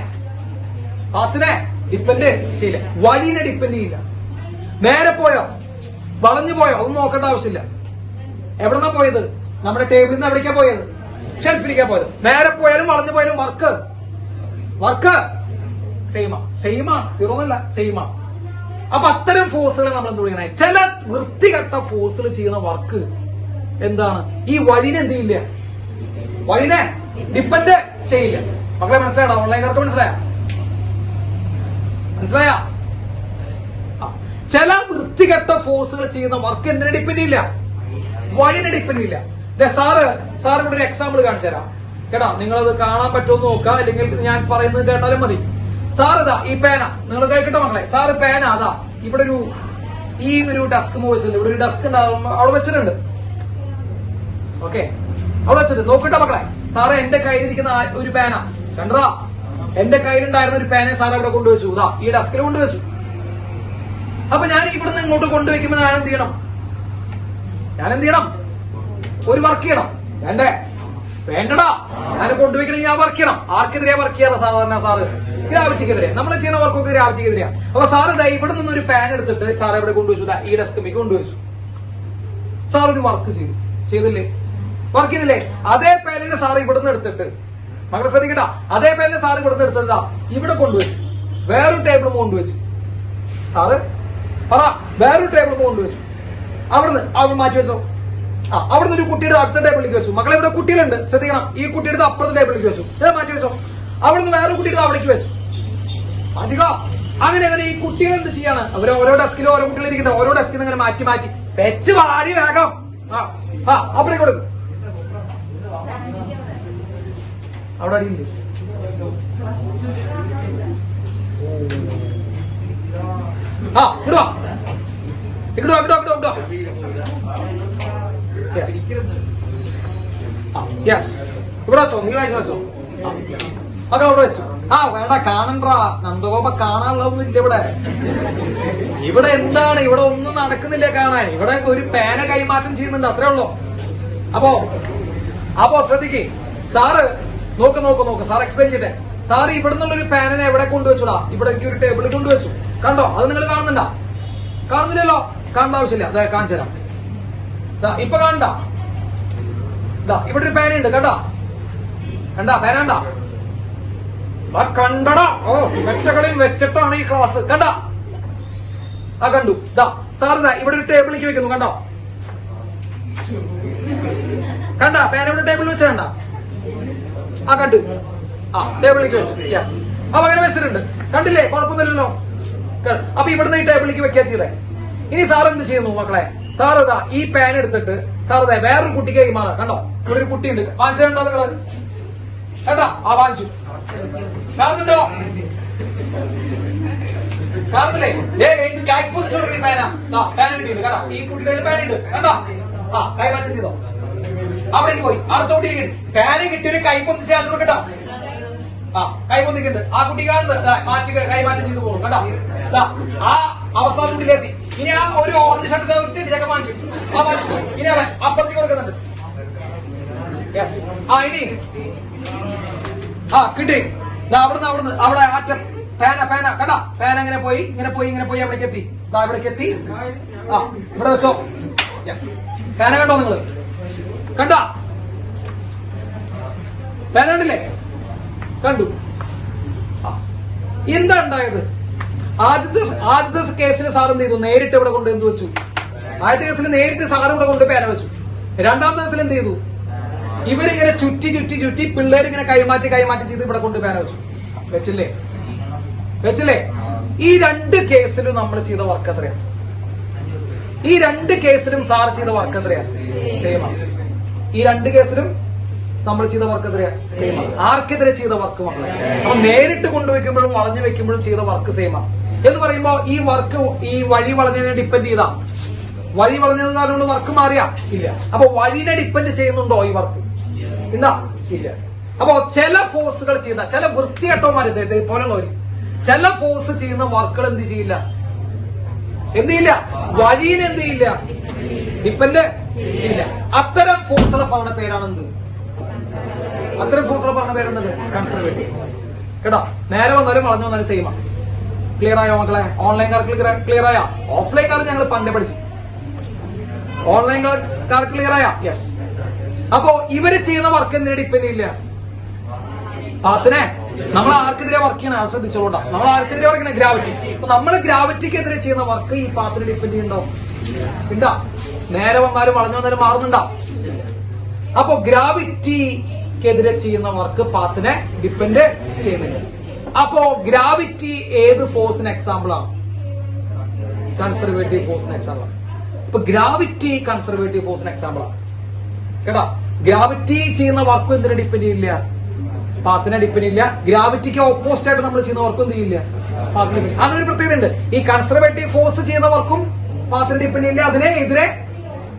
ഡിപ്പെൻഡ് ചെയ്യില്ല. വഴിനെ ഡിപ്പെൻഡ് ചെയ്യില്ല. നേരെ പോയോ വളഞ്ഞു പോയോ ഒന്നും നോക്കേണ്ട ആവശ്യമില്ല. എവിടെന്നാ പോയത്? നമ്മുടെ ടേബിളിൽ നിന്ന് എവിടേക്കാ പോയത്? ഷെൽഫിലേക്കാ പോയത്. നേരെ പോയാലും വളഞ്ഞു പോയാലും വർക്ക് സെയിമാണ്. 0 എന്നല്ല, സെയിമാണ്. അപ്പൊ അത്തരം ഫോഴ്സുകളെ നമ്മൾ എന്ത് വിളിക്കണേ? ചില വൃത്തികെട്ട ഫോഴ്സുകൾ ചെയ്യുന്ന വർക്ക് എന്താണ്? ഈ വഴിനെ എന്ത് ചെയ്യില്ല? വഴിനെ ഡിപ്പെൻഡ് ചെയ്യില്ല. മക്കളെ മനസ്സിലായോ? ഓൺലൈൻകാർക്ക് മനസ്സിലായ? ചില വൃത്തികെട്ട ഫോഴ്സുകൾ ചെയ്യുന്ന വർക്ക് എന്തിനെ ഡിപ്പെൻഡ് ചെയ്യില്ല? വഴിനെ ഡിപ്പെൻഡ് ചെയ്യില്ല. സാറ് ഇവിടെ ഒരു എക്സാമ്പിൾ കാണിച്ചു തരാം കേട്ടാ. നിങ്ങളത് കാണാൻ പറ്റുമെന്ന് നോക്കാം, അല്ലെങ്കിൽ ഞാൻ പറയുന്നത് കേട്ടാലും മതി. സാർ ഇതാ ഈ പേന നിങ്ങൾ കേൾക്കട്ടെ മക്കളെ. സാറ് പേന അതാ ഇവിടെ ഈ ഒരു ഡെസ്ക് വെച്ചിട്ടുണ്ട്. ഇവിടെ ഒരു ഡെസ്ക് ഉണ്ടാവും, അവിടെ വെച്ചിട്ടുണ്ട്. ഓക്കെ, അവിടെ വെച്ചിട്ട് നോക്കട്ടെ മക്കളെ. സാറ് എന്റെ കയ്യിലിരിക്കുന്ന ഒരു പേന കണ്ടതാ, എന്റെ കയ്യിലുണ്ടായിരുന്ന ഒരു പേനെ സാർ അവിടെ കൊണ്ടുവച്ചു. ഇതാ ഈ ഡെസ്കിൽ കൊണ്ടുവച്ചു. അപ്പൊ ഞാൻ ഇവിടുന്ന് ഇങ്ങോട്ട് കൊണ്ടുവയ്ക്കുമ്പോ ഞാൻ എന്ത് ചെയ്യണം? ഒരു വർക്ക് ചെയ്യണം. വേണ്ടടാ, ഞാൻ കൊണ്ടുവയ്ക്കണമെങ്കിൽ ഞാൻ വർക്ക് ചെയ്യണം. ആർക്കെതിരെയാ വർക്ക് ചെയ്യാറ് സാധാരണ? സാറ് ഗ്രാവിറ്റിക്കെതിരെ. നമ്മൾ ചെയ്യുന്ന വർക്കൊക്കെ ഗ്രാവിറ്റിക്കെതിരെയാണ്. അപ്പൊ സാറ് ഇതാ ഇവിടെ നിന്നൊരു പാൻ എടുത്തിട്ട് സാർ എവിടെ കൊണ്ടുവച്ചു? ഈ ഡെസ്കിലേക്ക് കൊണ്ടുവച്ചു. സാർ ഒരു വർക്ക് ചെയ്തില്ലേ? വർക്ക് ചെയ്തില്ലേ? അതേ പാനിനെ സാർ ഇവിടുന്ന് എടുത്തിട്ട്, മക്കളെ ശ്രദ്ധിക്കട്ടാ, അതേ പാനിനെ സാർ ഇവിടുന്ന് എടുത്തതാ ഇവിടെ കൊണ്ടുവച്ചു. വേറൊരു ടേബിൾ കൊണ്ടുവച്ചു. സാറ് പറ, വേറൊരു ടേബിൾ കൊണ്ടുവച്ചു. അവിടെ മാറ്റി വെച്ചോ. അവിടുന്ന് ഒരു കുട്ടിയുടെ അടുത്ത ടേബിളിലേക്ക് വെച്ചു. മക്കളെ ഇവിടെ കുട്ടികളുണ്ട്, ശ്രദ്ധിക്കണം. ഈ കുട്ടിയുടെ അപ്പുറത്തെ ടേബിളിലേക്ക് വെച്ചു. മാറ്റി വെച്ചോ. അവിടുന്ന് വേറൊരു കുട്ടിയുടെ അവിടേക്ക് വെച്ചു. മാറ്റുക. അങ്ങനെ ഈ കുട്ടികൾ എന്ത് ചെയ്യാണ്? അവര് ഓരോ ഡെസ്കിലും ഓരോ കുട്ടികൾ ഇരിക്കട്ടെ. ഓരോ ഡെസ്കിൽ നിന്ന് ഇങ്ങനെ മാറ്റി വെച്ച് വാടി വേഗം അവിടേക്ക് കൊടുക്കും. അവിടെ അടിയില്ലേ? ഇടുവാ. ഇവിടെ വെച്ചോ, നീ വായിച്ചു വെച്ചോ. ഒക്കെ അവിടെ വെച്ചു. വേണ്ട, കാണണ്ടാ നന്ദഗോപ, കാണാനുള്ളതൊന്നും ഇല്ല ഇവിടെ. ഇവിടെ എന്താണ്? ഇവിടെ ഒന്നും നടക്കുന്നില്ല കാണാൻ. ഇവിടെ ഒരു പേന കൈമാറ്റം ചെയ്യുന്നുണ്ട്, അത്രേ ഉള്ളൂ. അപ്പോ ശ്രദ്ധിക്കേ. സാറ് നോക്ക് സാർ എക്സ്പ്ലെയിൻ ചെയ്തേ. സാർ ഇവിടെ നിന്നുള്ളൊരു പേനനെ എവിടെ കൊണ്ടുവച്ചുടാ? ഇവിടേക്ക് ഒരു ടേബിളിൽ കൊണ്ടുവച്ചു. കണ്ടോ? അത് നിങ്ങൾ കാണുന്നുണ്ടോ? കാണുന്നില്ലല്ലോ. കാണേണ്ട ആവശ്യമില്ല. അതെ, കാണിച്ചു തരാം. ഇപ്പൊ കാണണ്ട. ഇവിടെ ഒരു പേനയുണ്ട്, കണ്ടാ? പേന കണ്ടാ? കണ്ടടാ. വെച്ചകളെയും വെച്ചിട്ടാണ് ഈ ക്ലാസ്. കണ്ടാ? കണ്ടു. സാർ ഇവിടെ ഒരു ടേബിളിലേക്ക് വെക്കുന്നു. കണ്ടോ? പേന ഇവിടെ ടേബിളിൽ വെച്ച കണ്ട? കണ്ടു. ടേബിളിലേക്ക് വെച്ചു. യെസ്. അപ്പൊ അങ്ങനെ വെച്ചിട്ടുണ്ട്. കണ്ടില്ലേ? കുഴപ്പമൊന്നുമില്ലല്ലോ. അപ്പൊ ഇവിടുന്ന് ഈ ടേബിളിലേക്ക് വെക്കുക ചെയ്തേ. ഇനി സാർ എന്ത് ചെയ്യുന്നു മക്കളെ? സാർ ഈ പേൻ എടുത്തിട്ട് സാർ വേറൊരു കുട്ടിക്ക് കൈമാറാം. കണ്ടോ? ഇവിടെ ഒരു കുട്ടിയുണ്ട്. വാങ്ങിച്ചിട്ടുണ്ടോ നിങ്ങള്? കേട്ടാ? വാങ്ങിച്ചു. കാണുന്നുണ്ടോ? കാണുന്നില്ലേ? കൈപ്പൊടിച്ചോണ്ടി പേന. പേന കിട്ടിയിട്ടുണ്ട്. കേട്ടോ? ഈ കുട്ടിയുടെ പേന ഉണ്ട്. കണ്ടോ? കൈമാറ്റം ചെയ്തോ? അവിടേക്ക് പോയി. അടുത്ത കുട്ടിക്ക് പേന കിട്ടിയൊരു കൈപ്പൊന്നിച്ച് ആദ്യം കേട്ടോ? കൈപ്പൊന്നിക്കുണ്ട്. ആ കുട്ടി കാണുന്നത് കൈമാറ്റം ചെയ്ത് പോകും. കേട്ടോ? ആ അവസാന കുട്ടിയിലെത്തി. ഇനി ഒരു ഓറഞ്ച് ഷർട്ട് ചെക്കൻ വാങ്ങിച്ചു. വാങ്ങിച്ചു. ഇനി അവൻ അപ്പുറത്തേക്ക് കൊടുക്കുന്നുണ്ട്. ഇനി കിട്ടി. അവിടുന്ന് അവിടെ ആറ്റം പേന കണ്ടാ? പേന ഇങ്ങനെ പോയി അവിടേക്ക് എത്തി. ഇവിടേക്ക് എത്തി. ഇവിടെ വെച്ചോ. പേന കണ്ടോ നിങ്ങള്? കണ്ടാ? പേന കണ്ടില്ലേ? കണ്ടു. എന്താ ഉണ്ടായത്? ആദ്യത്തെ കേസിന് സാർ എന്ത് ചെയ്തു? നേരിട്ട് ഇവിടെ കൊണ്ട് എന്ത് വെച്ചു? ആദ്യത്തെ കേസിൽ നേരിട്ട് സാർ ഇവിടെ കൊണ്ട് പേന വെച്ചു. രണ്ടാമത്തെ കേസിൽ എന്ത് ചെയ്തു? ഇവരിങ്ങനെ ചുറ്റി പിള്ളേരിങ്ങനെ കൈമാറ്റി ചെയ്ത് ഇവിടെ കൊണ്ട് പേന വെച്ചു. വെച്ചില്ലേ? ഈ രണ്ട് കേസിലും നമ്മൾ ചെയ്ത വർക്ക് എത്രയാണ്? ഈ രണ്ട് കേസിലും സാർ ചെയ്ത വർക്ക് എത്രയാണ്? സെയിമാണ്. ഈ രണ്ട് കേസിലും നമ്മൾ ചെയ്ത വർക്ക് എത്രയാണ്? സെയിമാണ്. ആർക്കെതിരെ ചെയ്ത വർക്ക് മക്കളെ? അപ്പൊ നേരിട്ട് കൊണ്ടുവയ്ക്കുമ്പോഴും വളഞ്ഞു വെക്കുമ്പോഴും ചെയ്ത വർക്ക് സെയിമാണ്. എന്ന് പറയുമ്പോ ഈ വർക്ക് ഈ വഴി വളഞ്ഞതിനെ ഡിപ്പെൻഡ് ചെയ്താ? വഴി വളഞ്ഞത് കാരണം വർക്ക് മാറിയാ? ഇല്ല. അപ്പൊ വഴിനെ ഡിപ്പെൻഡ് ചെയ്യുന്നുണ്ടോ ഈ വർക്ക്? ഇല്ല. അപ്പൊ ചില ഫോഴ്സുകൾ ചെയ്യുന്ന ചില വൃത്തികെട്ടവന്മാർ പോലുള്ളവര് ചില ഫോഴ്സ് ചെയ്യുന്ന വർക്കുകൾ എന്ത് ചെയ്യില്ല? വഴീനെ എന്ത് ചെയ്യില്ല? ഡിപ്പെൻഡ് ചെയ്യില്ല. അത്തരം ഫോഴ്സുകളെ പറഞ്ഞ പേരാണെന്ത്? കൺസർവേറ്റീവ്. കേട്ടോ? നേരെ വന്നാലും വളഞ്ഞു വന്നാലും സെയിമാണ്. ക്ലിയർ ആയോ മക്കളെ? ഓൺലൈൻകാർക്ക് ക്ലിയർ ആയ? ഓഫ്ലൈൻകാർക്ക് ഞങ്ങൾ പണ്ടേ പഠിച്ചു. ഓൺലൈൻകാർക്ക് ക്ലിയർ ആയ? യെസ്. അപ്പോ ഇവര് ചെയ്യുന്ന വർക്ക് എന്തിനെ ഡിപ്പെൻഡ് ചെയ്യില്ല? പാത്തിനെ. നമ്മൾ ആർക്കെതിരെ വർക്ക് ചെയ്യണം? ശ്രദ്ധിച്ചോളൂട്ടാ. നമ്മൾ ആർക്കെതിരെ വർക്ക് ചെയ്യണം? ഗ്രാവിറ്റി. അപ്പൊ നമ്മൾ ഗ്രാവിറ്റിക്കെതിരെ ചെയ്യുന്ന വർക്ക് ഈ പാത്തിനെ ഡിപ്പെൻഡ് ചെയ്യുന്നുണ്ടോ? ഉണ്ടാ? നേരെ വന്നാലും വളഞ്ഞു വന്നാലും മാറുന്നുണ്ടാ? അപ്പോ ഗ്രാവിറ്റിക്കെതിരെ ചെയ്യുന്ന വർക്ക് പാത്തിനെ ഡിപ്പെൻഡ് ചെയ്യുന്നില്ല. അപ്പോ ഗ്രാവിറ്റി ഏത് ഫോഴ്സിന് എക്സാമ്പിൾ ആണ്? കൺസർവേറ്റീവ് ഫോഴ്സിന് എക്സാമ്പിൾ ആണ്. ഇപ്പൊ ഗ്രാവിറ്റി കൺസർവേറ്റീവ് ഫോഴ്സിന് എക്സാമ്പിൾ ആണ്. കേട്ടോ? ഗ്രാവിറ്റി ചെയ്യുന്ന വർക്ക് എന്തിനെ ഡിപ്പെൻഡ് ചെയ്യില്ല? പാത്തിനെ ഡിപ്പെൻഡ് ഇല്ല. ഗ്രാവിറ്റിക്ക് ഓപ്പോസിറ്റ് ആയിട്ട് നമ്മൾ ചെയ്യുന്ന വർക്കും എന്ത് ചെയ്യില്ല, പാത്തിന് ഡിപ്പെൻഡ്. അങ്ങനെ ഒരു പ്രത്യേകത ഉണ്ട്. ഈ കൺസർവേറ്റീവ് ഫോഴ്സ് ചെയ്യുന്ന വർക്കും പാത്തിന് ഡിപ്പെൻഡ് ഇല്ല, അതിനെതിരെ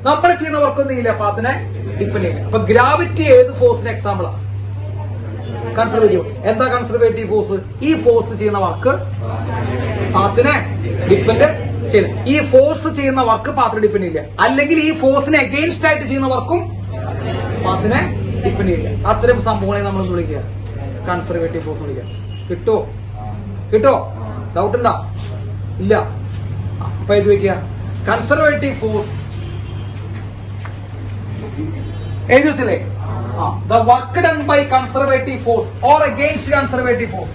നമ്മൾ ചെയ്യുന്ന വർക്കും എന്ത് ചെയ്യില്ല, പാത്തിനെ ഡിപ്പെൻഡ് ഇല്ല. അപ്പൊ ഗ്രാവിറ്റി ഏത് ഫോഴ്സിന് എക്സാമ്പിളാ? കൺസർവേറ്റീവ്. എന്താ കൺസർവേറ്റീവ് ഫോഴ്സ്? ഈ ഫോഴ്സ് ചെയ്യുന്ന വർക്ക് പാത്തിനെ ഡിപ്പെൻഡ് ചെയ്ത്. ഈ ഫോഴ്സ് ചെയ്യുന്ന വർക്ക് പാത്തിന് ഡിപ്പെൻഡ് ഇല്ല. അല്ലെങ്കിൽ ഈ ഫോഴ്സിനെ അഗെയിൻസ്റ്റ് ആയിട്ട് ചെയ്യുന്ന വർക്കും പാത്തിനെ ഡിപ്പെൻഡ് ചെയ്യില്ല. അത്തരം സംഭവങ്ങളെ നമ്മൾ വിളിക്കുക കൺസർവേറ്റീവ് ഫോഴ്സ് വിളിക്കുക. കിട്ടോ? ഡൗട്ട് ഉണ്ടോ? ഇല്ല. അപ്പൊ എഴുതി വെക്കുക കൺസർവേറ്റീവ് ഫോഴ്സ്. എഴുതി വെച്ചില്ലേ? The work done by conservative force or against conservative force.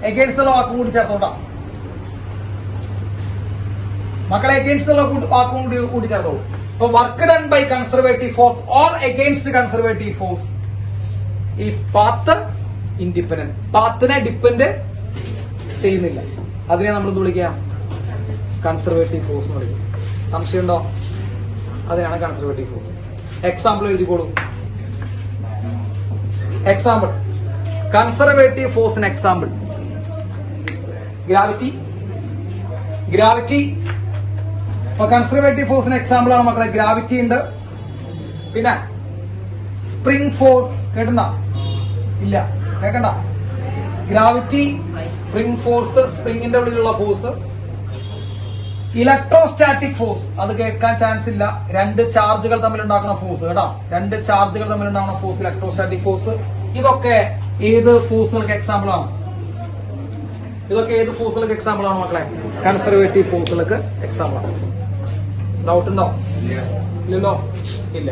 Against the വാക്കും കൂടി ചേർത്തോട്ടാ മക്കളെ, against the വാക്കും കൂടി ചേർത്തോളൂ. അപ്പൊ work done by conservative force or against conservative force is path independent. പാത്തിനെ ഡിപ്പെൻഡ് ചെയ്യുന്നില്ല. അതിനെ നമ്മൾ വിളിക്കുക കൺസർവേറ്റീവ് ഫോഴ്സ് എന്ന് വിളിക്കും. സംശയമുണ്ടോ? അതിനാണ് കൺസർവേറ്റീവ് ഫോഴ്സ്. എക്സാമ്പിൾ എഴുതിക്കോളൂ. എക്സാമ്പിൾ കൺസർവേറ്റീവ് ഫോഴ്സിന് എക്സാമ്പിൾ ഗ്രാവിറ്റി. അപ്പൊ കൺസർവേറ്റീവ് ഫോഴ്സിന് എക്സാമ്പിൾ ആണ് മക്കളെ ഗ്രാവിറ്റി ഉണ്ട്. പിന്നെ സ്പ്രിംഗ് ഫോഴ്സ് കേട്ടണ്ട? ഇല്ല, കേക്കണ്ട. ഗ്രാവിറ്റി, സ്പ്രിംഗ് ഫോഴ്സ്, സ്പ്രിംഗിന്റെ ഉള്ളിലുള്ള ഫോഴ്സ്, ഇലക്ട്രോസ്റ്റാറ്റിക് ഫോഴ്സ് അത് കേൾക്കാൻ ചാൻസ് ഇല്ല. രണ്ട് ചാർജുകൾ തമ്മിൽ ഉണ്ടാക്കുന്ന ഫോഴ്സ് കേട്ടോ. രണ്ട് ചാർജുകൾ തമ്മിൽ ഉണ്ടാകുന്ന ഫോഴ്സ് ഇലക്ട്രോസ്റ്റാറ്റിക് ഫോഴ്സ്. ഇതൊക്കെ ഏത് ഫോഴ്സുകൾക്ക് എക്സാമ്പിൾ ആണ്? മക്കളെ? കൺസർവേറ്റീവ് ഫോഴ്സുകൾക്ക് എക്സാമ്പിൾ ആണ്. ഡൗട്ട് ഉണ്ടോ? ഇല്ലല്ലോ. ഇല്ല.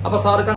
അപ്പൊ സാറ്